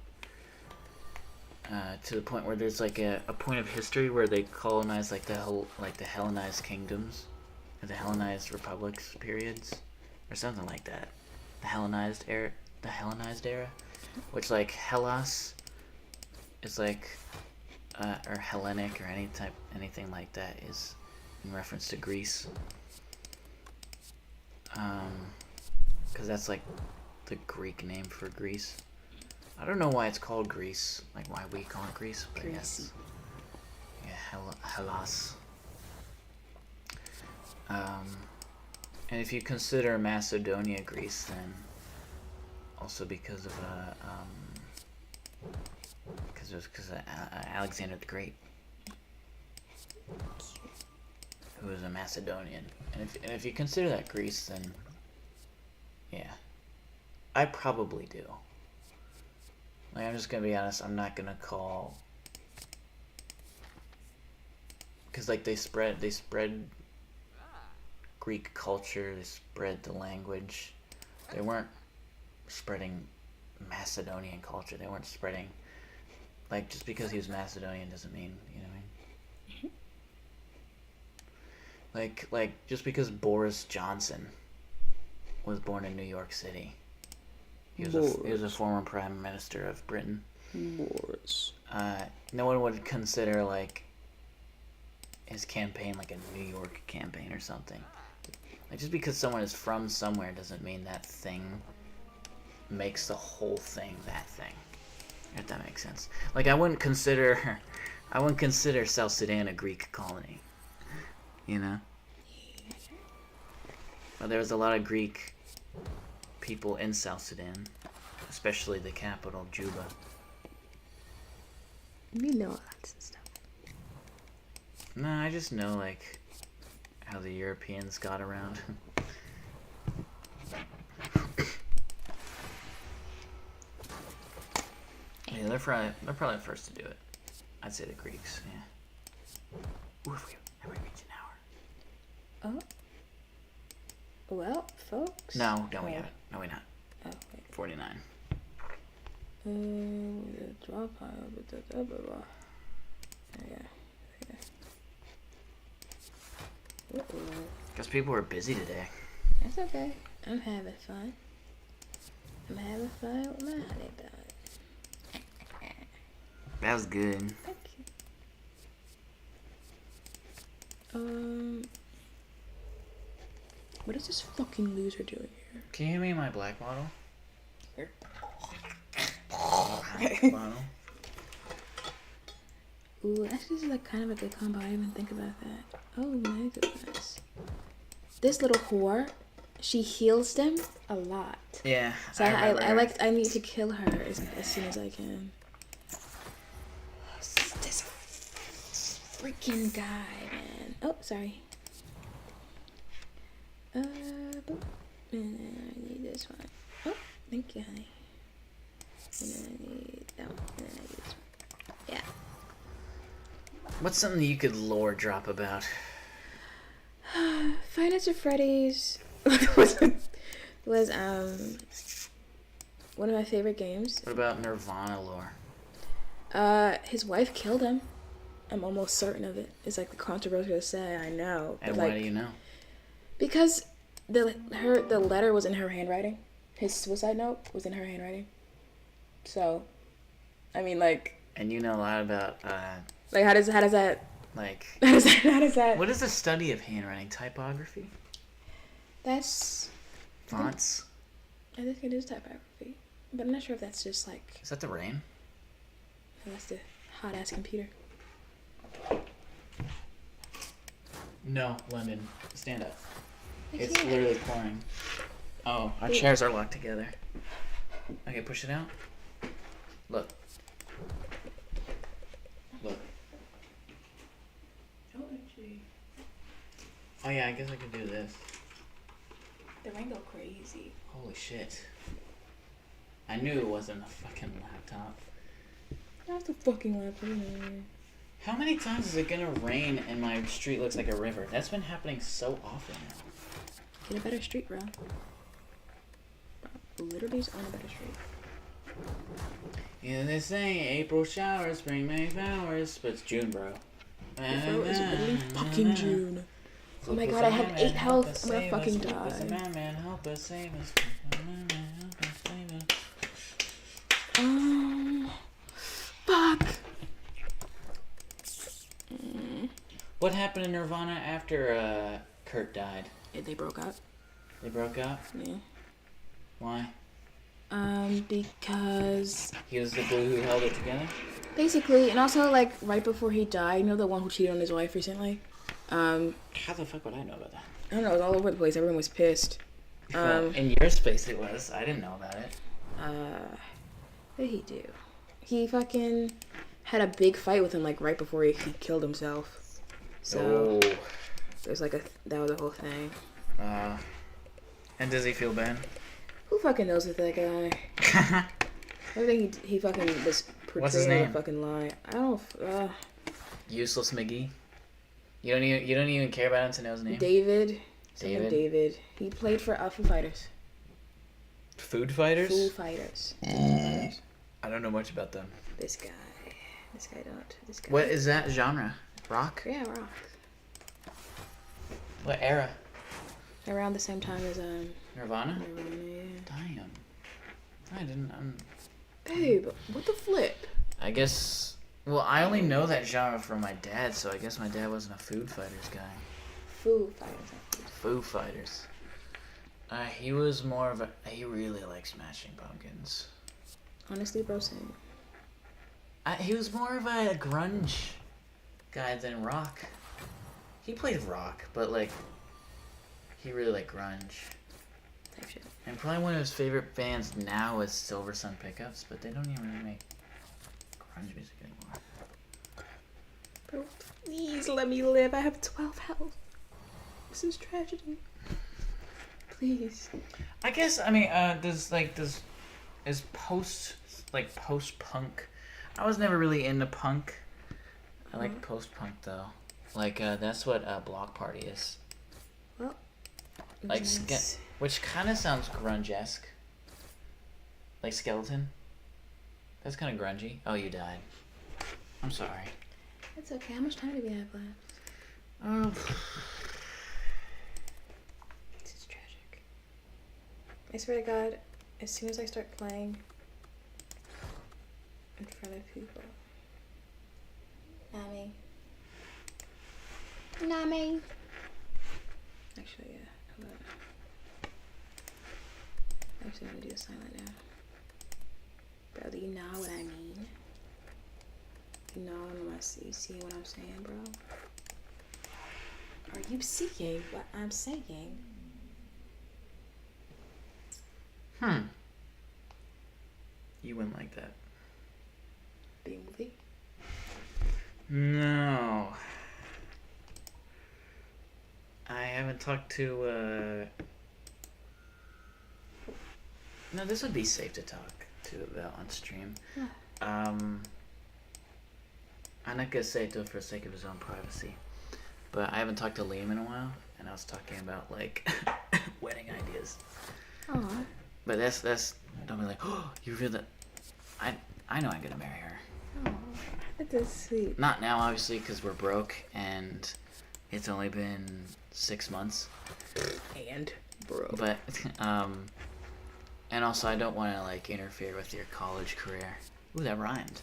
To the point where there's like a point of history where they colonized like the Hellenized kingdoms, or the Hellenized republics periods, or something like that. The Hellenized era, which like Hellas is like, or Hellenic or anything like that is in reference to Greece. Because that's like the Greek name for Greece. I don't know why it's called Greece, like why we call it Greece, but yes. Yeah, Hellas. And if you consider Macedonia Greece, then also because of Alexander the Great, who was a Macedonian. And if you consider that Greece, then yeah, I probably do. Like, I'm just gonna be honest, I'm not gonna call, because like they spread Greek culture, they spread the language. They weren't spreading Macedonian culture. They weren't spreading, like, just because he was Macedonian doesn't mean, you know what I mean? Like just because Boris Johnson was born in New York City, he was a former prime minister of Britain. Boris. No one would consider like his campaign like a New York campaign or something. Like, just because someone is from somewhere doesn't mean that thing makes the whole thing that thing. If that makes sense. Like, I wouldn't consider South Sudan a Greek colony. You know? But there was a lot of Greek people in South Sudan, especially the capital, Juba. We know all that stuff. No, I just know, like, how the Europeans got around. Yeah, they're probably the first to do it. I'd say the Greeks, yeah. Ooh, have we reached an hour? Oh. Well, folks. No, don't we have it. No, we're not. Oh, wait. 49. Draw pile. Yeah. Because people were busy today. That's okay. I'm having fun. I'm having fun with my honey bun. That was good. Thank you. What is this fucking loser doing here? Can you hand me my black bottle? Here. Bottle. Ooh, actually, this is like kind of a good combo. I didn't even think about that. Oh my goodness. This little whore, she heals them a lot. Yeah. So I need to kill her as soon as I can. This freaking guy, man. Oh, sorry. Boop. And then I need this one. Oh, thank you, honey. And then I need that one. And then I need this one. Yeah. What's something you could lore drop about? Five Nights at Freddy's was one of my favorite games. What about Nirvana lore? His wife killed him. I'm almost certain of it. It's like controversial to say, I know. And like, why do you know? Because the letter was in her handwriting. His suicide note was in her handwriting. So, I mean, like. And you know a lot about. Like, how does that? Like. How does that? What is the study of handwriting? Typography? That's. Fonts? I think it is typography, but I'm not sure if that's just like. Is that the rain? That's the hot ass computer. No, London. Stand up. I It's can't. literally pouring. Oh, our chairs are locked together. Okay, push it out. Look. Look. Oh, actually. Oh yeah, I guess I could do this. The rain go crazy. Holy shit. I knew it wasn't a fucking laptop. That's the fucking laptop. How many times is it gonna rain and my street looks like a river? That's been happening so often now. Get a better street, bro. Literally just on a better street. Yeah, they say April showers bring May flowers, but it's June, bro. It's literally fucking June. Oh my god, I have 8 health. I'm gonna fucking die. Help us, save us. Fuck. What happened to Nirvana after Kurt died? They broke up. They broke up? Yeah. Why? Because He was the glue who held it together? basically, and also like right before he died, you know the one who cheated on his wife recently? How the fuck would I know about that? I don't know, it was all over the place. Everyone was pissed. Well, in your space it was. I didn't know about it. What did he do? He fucking had a big fight with him like right before he killed himself. So there's like that was a whole thing. And does he feel bad? Who fucking knows with that guy? I think he fucking was What's his portraying a name? fucking lie. I don't. Useless McGee. You don't even care about him to know his name. David. David? David. He played for Foo Fighters. Food Fighters? Foo Fighters. Foo Fighters. I don't know much about them. This guy don't. This guy. What is that genre? Rock? Yeah, rock. What era? Around the same time as Nirvana? yeah. Damn. I didn't. Babe, what the flip? I guess. Well, I only know that genre from my dad, so I guess my dad wasn't a Food Fighters guy. Foo Fighters. Foo Fighters. He was more of a. He really liked Smashing Pumpkins. Honestly, bro, same. He was more of a grunge guy than rock. He played rock, but like. He really liked grunge. Type shit. And probably one of his favorite bands now is Silver Sun Pickups, but they don't even really make grunge music anymore. Bro, please let me live. I have 12 health. This is tragedy. Please. I guess is post punk. I was never really into punk. I like post punk though. Like that's what Block Party is. Well, Like nice. which kind of sounds grunge-esque. Like Skeleton. That's kind of grungy. Oh, you died. I'm sorry. It's okay. How much time do we have left? This is tragic. I swear to God, as soon as I start playing in front of people. Nami. Nami. Actually, yeah. Hold on. Actually, I'm gonna do a silent now. Bro, do you know what I mean? You know what you see what I'm saying, bro? Are you seeing what I'm saying? You wouldn't like that. B-movie? No. I haven't talked to, No, this would be safe to talk to about on stream. Yeah. I'm not gonna say it though for the sake of his own privacy. But I haven't talked to Liam in a while, and I was talking about, like, wedding ideas. Aw. But that's don't be like, oh, you feel that? I know I'm gonna marry her. Oh, that is sweet. Not now, obviously, because we're broke, and it's only been 6 months. And bro. But and also I don't want to like interfere with your college career. Ooh, that rhymed.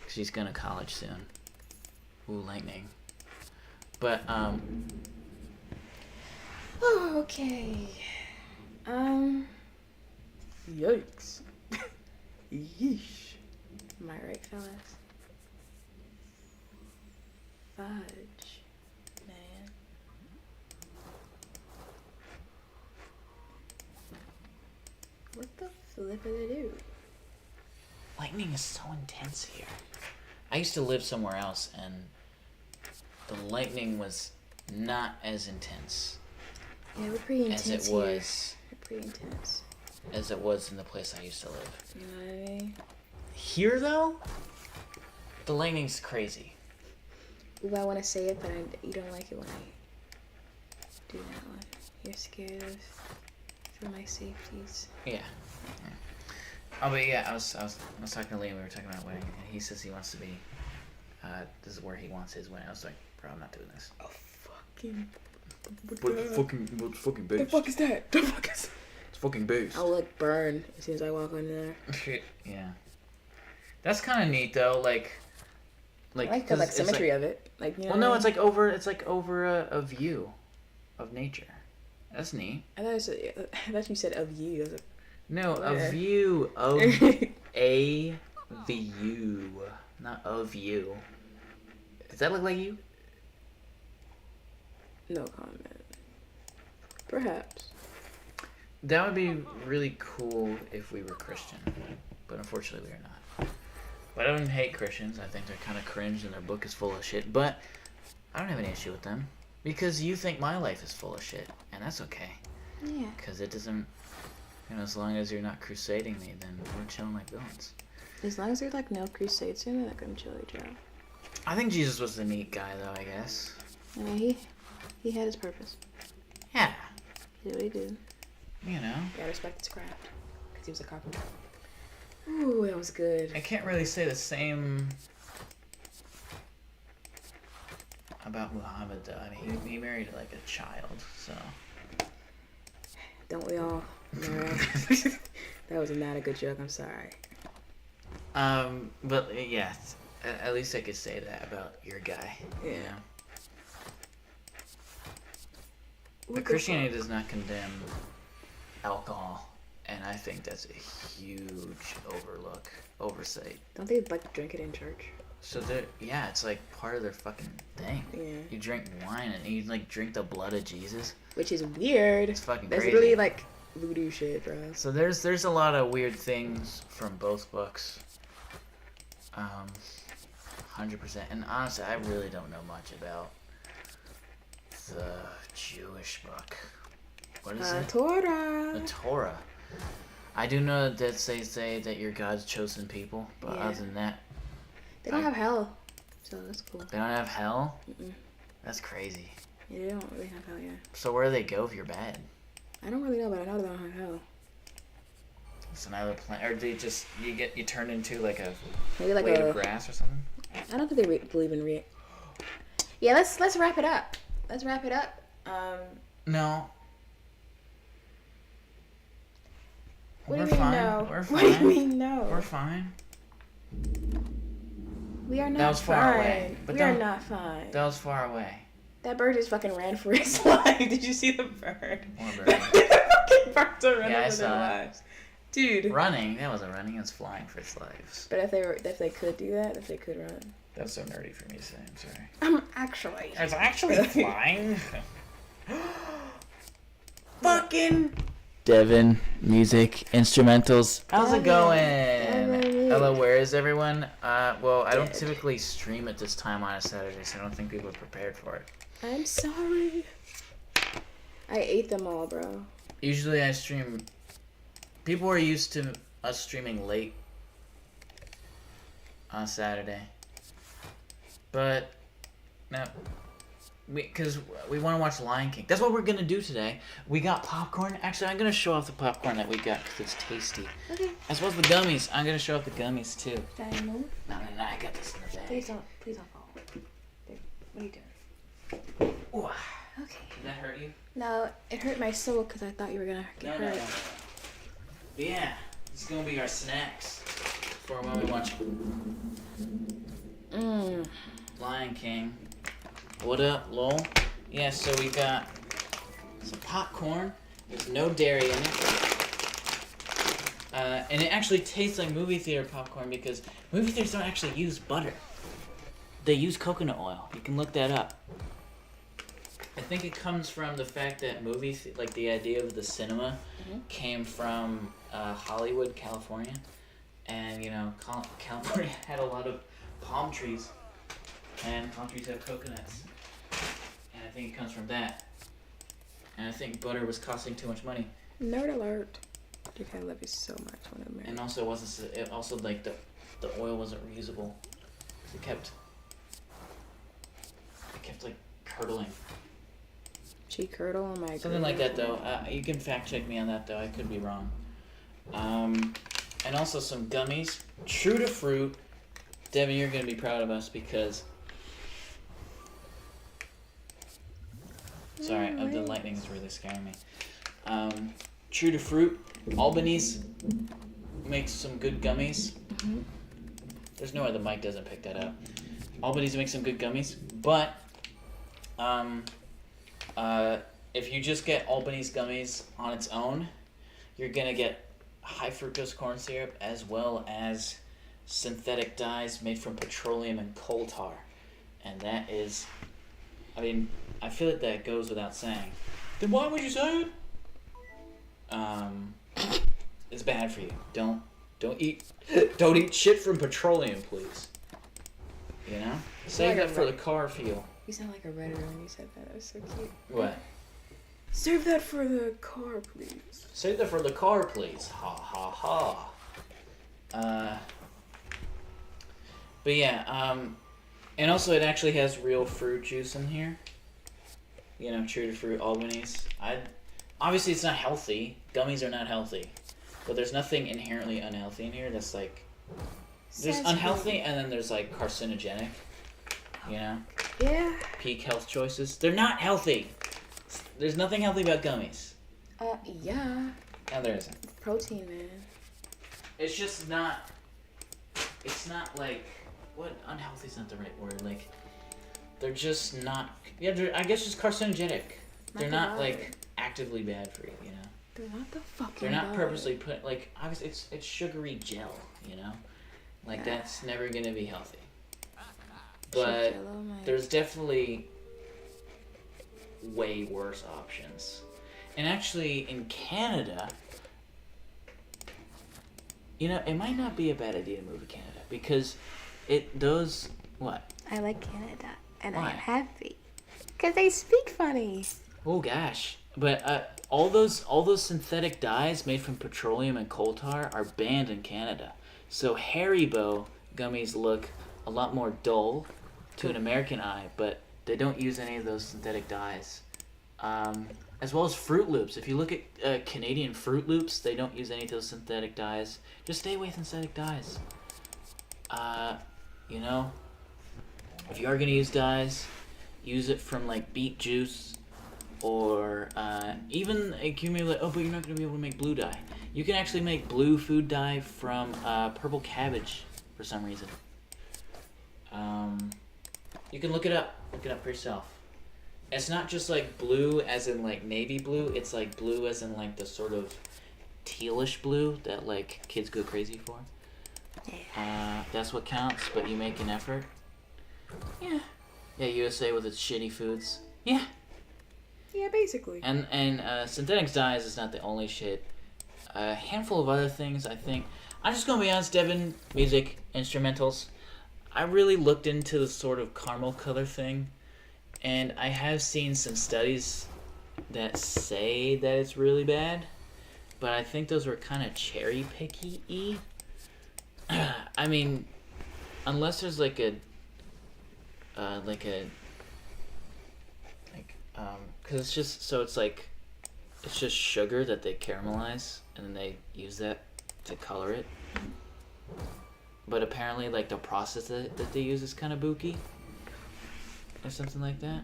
She's going to college soon. Ooh, lightning. But Oh, okay. Yikes. Yeesh. Am I right, fellas? Fudge. Man. What the flip did it do? lightning is so intense here. I used to live somewhere else, and the lightning was not as intense Yeah, we're pretty intense as it here. was We're pretty intense. as it was in the place I used to live. You know what I mean? Here, though, the lightning's crazy. Ooh, I want to say it, but you don't like it when I do that one. You're scared of for my safeties. Yeah. Oh, but yeah, I was talking to Liam. We were talking about wedding, and he says he wants to be. This is where he wants his wedding. I was like, bro, I'm not doing this. Oh, fucking. But fucking boost. The fuck is that? The fuck is that? It's fucking boost. I'll like burn as soon as I walk on there. Yeah. That's kind of neat though. Like I like the like symmetry of it. Like, you know. Well, no, it's like over a view of nature. That's neat. I thought you said of you. I was like, No, oh, yeah. a view of a view, not of you. Does that look like you? no comment. Perhaps. That would be really cool if we were Christian, but unfortunately we are not. But I don't hate Christians. I think they're kind of cringe and their book is full of shit. But I don't have any issue with them because you think my life is full of shit, and that's okay. Yeah. Because it doesn't, as long as you're not crusading me, then we're chilling like villains. As long as there's like no crusades in it, I can chill each other. I think Jesus was the neat guy, though. I guess. I mean, he had his purpose. Yeah. He did what he did. You know. Gotta respect his craft, because he was a carpenter. Ooh, that was good. I can't really say the same about Muhammad, though. I mean, he married like a child, so. Don't we all? Alright. That was not a good joke. I'm sorry. But yeah, at least I could say that about your guy. Yeah. You know? But Christianity does not condemn alcohol, and I think that's a huge oversight. Don't they like drink it in church? So it's like part of their fucking thing. Yeah. You drink wine and you like drink the blood of Jesus. Which is weird. It's fucking That's crazy. really like voodoo shit, bro. So there's a lot of weird things from both books. 100%. And honestly, I really don't know much about the Jewish book. What is it? Torah. The Torah. I do know that they say that you're God's chosen people, but Yeah. other than that, They don't have hell, so that's cool. they don't have hell? Mm-mm. That's crazy. Yeah, they don't really have hell, yeah. So where do they go if you're bad? I don't really know, but I know they don't have hell. It's another planet, or do you turn into like a Maybe like blade of grass or something? I don't think they believe in Yeah, let's wrap it up. Let's wrap it up. No. What do We're you mean fine. no? We're What do you fine. mean no? We're fine. We are not That was fine. far away. But We are not fine. That was far away. That bird just fucking ran for his life. Did you see the bird? What bird? The fucking birds are running Yeah, I for their saw it. lives. Dude. Running? That wasn't running. It was flying for its lives. But if they could do that, if they could run. That's so nerdy for me to say. I'm sorry. Actually. It's actually flying. Fucking Devin, music, instrumentals. How's it going? Devin. Hello, where is everyone? Well, I don't typically stream at this time on a Saturday, so I don't think people are prepared for it. I'm sorry. I ate them all, bro. Usually I stream... People are used to us streaming late on Saturday. But, no. Because we want to watch Lion King. That's what we're going to do today. We got popcorn. Actually, I'm going to show off the popcorn that we got because it's tasty. Okay. As well as the gummies. I'm going to show off the gummies too. Did I move? No, I got this in the bag. Please don't fall. There. What are you doing? Ooh. Okay. Did that hurt you? No, it hurt my soul because I thought you were gonna get hurt. No. But yeah, it's going to be our snacks for when we watch Lion King. What up, lol? Yeah, so we got some popcorn. There's no dairy in it. And it actually tastes like movie theater popcorn because movie theaters don't actually use butter. They use coconut oil. You can look that up. I think it comes from the fact that like the idea of the cinema came from Hollywood, California. And, you know, California had a lot of palm trees. And palm trees have coconuts. And I think it comes from that. And I think butter was costing too much money. Nerd alert. Dude, I love you so much when I'm married. And also it also like the oil wasn't reusable. It kept like curdling. Cheek curdle, oh my god. Something like that though. You can fact check me on that though. I could be wrong. And also some gummies. True to fruit. Devin, you're gonna be proud of us because sorry, the lightning is really scaring me. True to fruit. Albany's makes some good gummies. There's no way the mic doesn't pick that up. Albany's makes some good gummies, but if you just get Albany's gummies on its own, you're gonna get high fructose corn syrup as well as synthetic dyes made from petroleum and coal tar, and that is, I mean, I feel like that goes without saying. Then why would you say it? It's bad for you. Don't eat shit from petroleum, please. You know? Save that for the car fuel. You sound like a Redditor when you said that. That was so cute. What? Save that for the car, please. Save that for the car, please. Ha ha ha. But yeah, and also it actually has real fruit juice in here. You know, true to fruit Albany's. Obviously it's not healthy. Gummies are not healthy. But there's nothing inherently unhealthy in here that's like... There's unhealthy and then there's like carcinogenic. You know? Yeah. Peak health choices. They're not healthy. There's nothing healthy about gummies. Yeah. No, there isn't. Protein, man. It's just not... It's not like... What? Unhealthy is not the right word. Like, they're just not... Yeah, I guess just carcinogenic. They're not, like, actively bad for you, you know? They're not the fucking They're not bad. purposely put... Like, obviously, it's sugary gel, you know? Like, that's never gonna be healthy. But there's definitely way worse options. And actually, in Canada... You know, it might not be a bad idea to move to Canada, because those... What? I like Canada, and Why? I'm happy. Because they speak funny. Oh gosh, but all those synthetic dyes made from petroleum and coal tar are banned in Canada. So Haribo gummies look a lot more dull to an American eye, but they don't use any of those synthetic dyes. As well as Fruit Loops. If you look at Canadian Fruit Loops, they don't use any of those synthetic dyes. Just stay away from synthetic dyes. You know, if you are gonna use dyes, use it from like beet juice, or even accumulate. Oh, but you're not gonna be able to make blue dye. You can actually make blue food dye from purple cabbage for some reason. You can look it up. Look it up for yourself. It's not just like blue as in like navy blue. It's like blue as in like the sort of tealish blue that like kids go crazy for. That's what counts, but you make an effort. Yeah. Yeah, USA with its shitty foods. Yeah. Yeah, basically. And synthetic dyes is not the only shit. A handful of other things, I think. I'm just gonna be honest, Devin, music, instrumentals. I really looked into the sort of caramel color thing, and I have seen some studies that say that it's really bad, but I think those were kind of cherry picky-y. I mean, unless there's like because it's just so it's just sugar that they caramelize and then they use that to color it. But apparently, like the process that they use is kind of booky or something like that.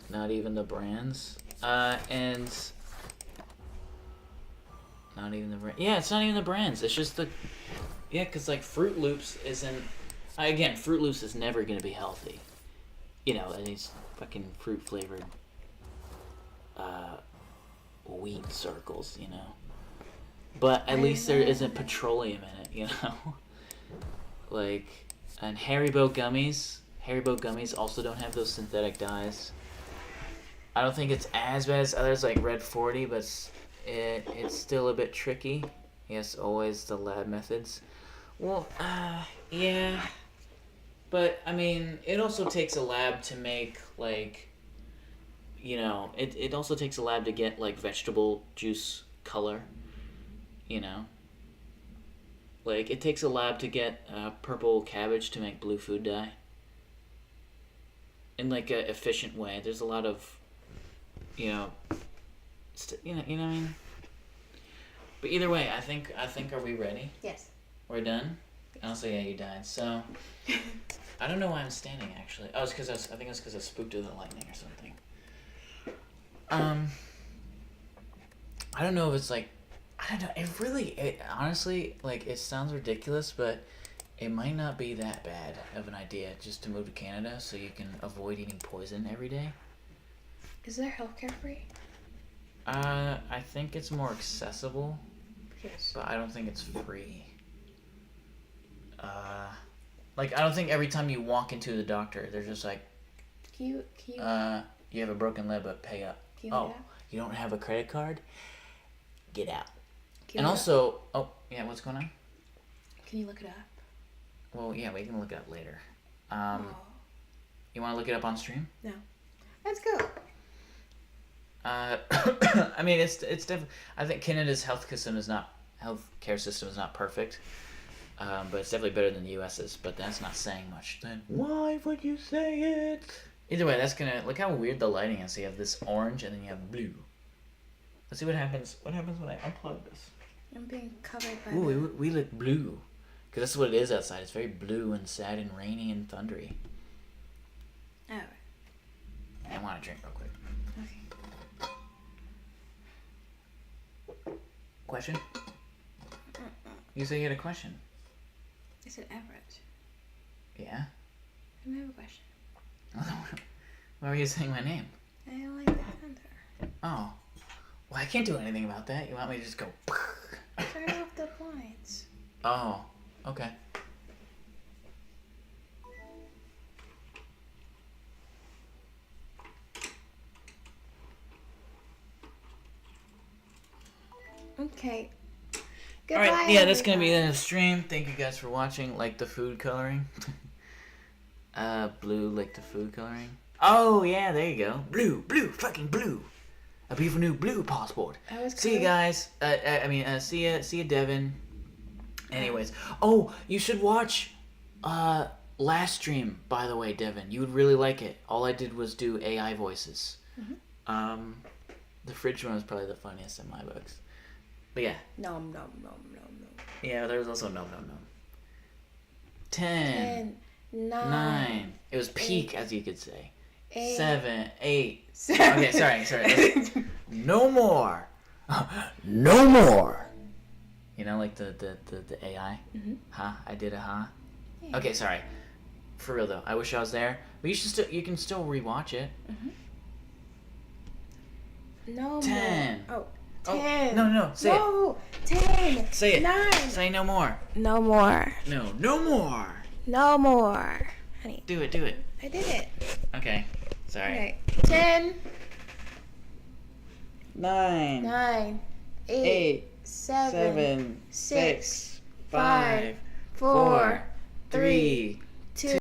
Not even the brands, and not even the brand. Yeah, it's not even the brands. It's just because like Fruit Loops isn't. Again, Fruit Loops is never gonna be healthy. You know, and these fucking fruit flavored wheat circles, you know. But at least there isn't petroleum in it, you know. Like, and Haribo gummies also don't have those synthetic dyes. I don't think it's as bad as others like Red 40, but it's still a bit tricky. Yes, always the lab methods. Well, yeah. But, I mean, it also takes a lab to make, like, you know, it also takes a lab to get, like, vegetable juice color, you know. Like, it takes a lab to get purple cabbage to make blue food dye. In, like, a efficient way. There's a lot of, you know, you know what I mean? But either way, I think, are we ready? Yes. We're done? Also, yeah, you died, so... I don't know why I'm standing, actually. Oh, it's because I think it's because I spooked to the lightning or something. I don't know if it's like... I don't know, honestly, like, it sounds ridiculous, but it might not be that bad of an idea just to move to Canada so you can avoid eating poison every day. Is there healthcare free? I think it's more accessible. Yes. But I don't think it's free. Like, I don't think every time you walk into the doctor, they're just like, you have a broken leg, but pay up. Oh, you don't have a credit card? Get out. And also, oh, yeah, what's going on? Can you look it up? Well, yeah, we can look it up later. You want to look it up on stream? No. Let's go. I mean, it's definitely. I think Canada's healthcare system is not perfect, but it's definitely better than the U.S.'s. But that's not saying much. Then why would you say it? Either way, that's gonna look how weird the lighting is. So you have this orange, and then you have blue. Let's see what happens. What happens when I unplug this? I'm being covered by. Ooh, we look blue, because that's what it is outside. It's very blue and sad and rainy and thundery. Oh. I want to drink real quick. Okay. Question? You said you had a question. I said average. Yeah? I don't have a question. Why were you saying my name? I don't like the thunder. Oh. Well, I can't do anything about that. You want me to just go... Turn off the blinds. Oh. Okay. Okay. Goodbye, Alright, yeah, that's gonna be the stream. Thank you guys for watching. Like the food coloring. Blue, like the food coloring. Oh, yeah, there you go. Blue, fucking blue. A beautiful new blue passport. See you guys. See ya, Devin. Anyways. Oh, you should watch, last stream, by the way, Devin. You would really like it. All I did was do AI voices. Mm-hmm. The fridge one was probably the funniest in my books. But yeah. Nom. Yeah, there was also nom. 10, 9. It was peak, 8, as you could say. 8, 7, 8. Okay, sorry. No more. No more. You know, like the AI. Mhm. Huh? I did a huh. Yeah. Okay, sorry. For real though, I wish I was there. But you can still rewatch it. No 10. more. Oh, Oh, 10. no, say it. No, 10. Say it. 9. Say no more. No more. No more. No more. Honey. Do it. I did it. Okay. Sorry. Okay. 10, 9, 9, 8, 8, 7, 7, 6, 6, 5, 5, 4, 3,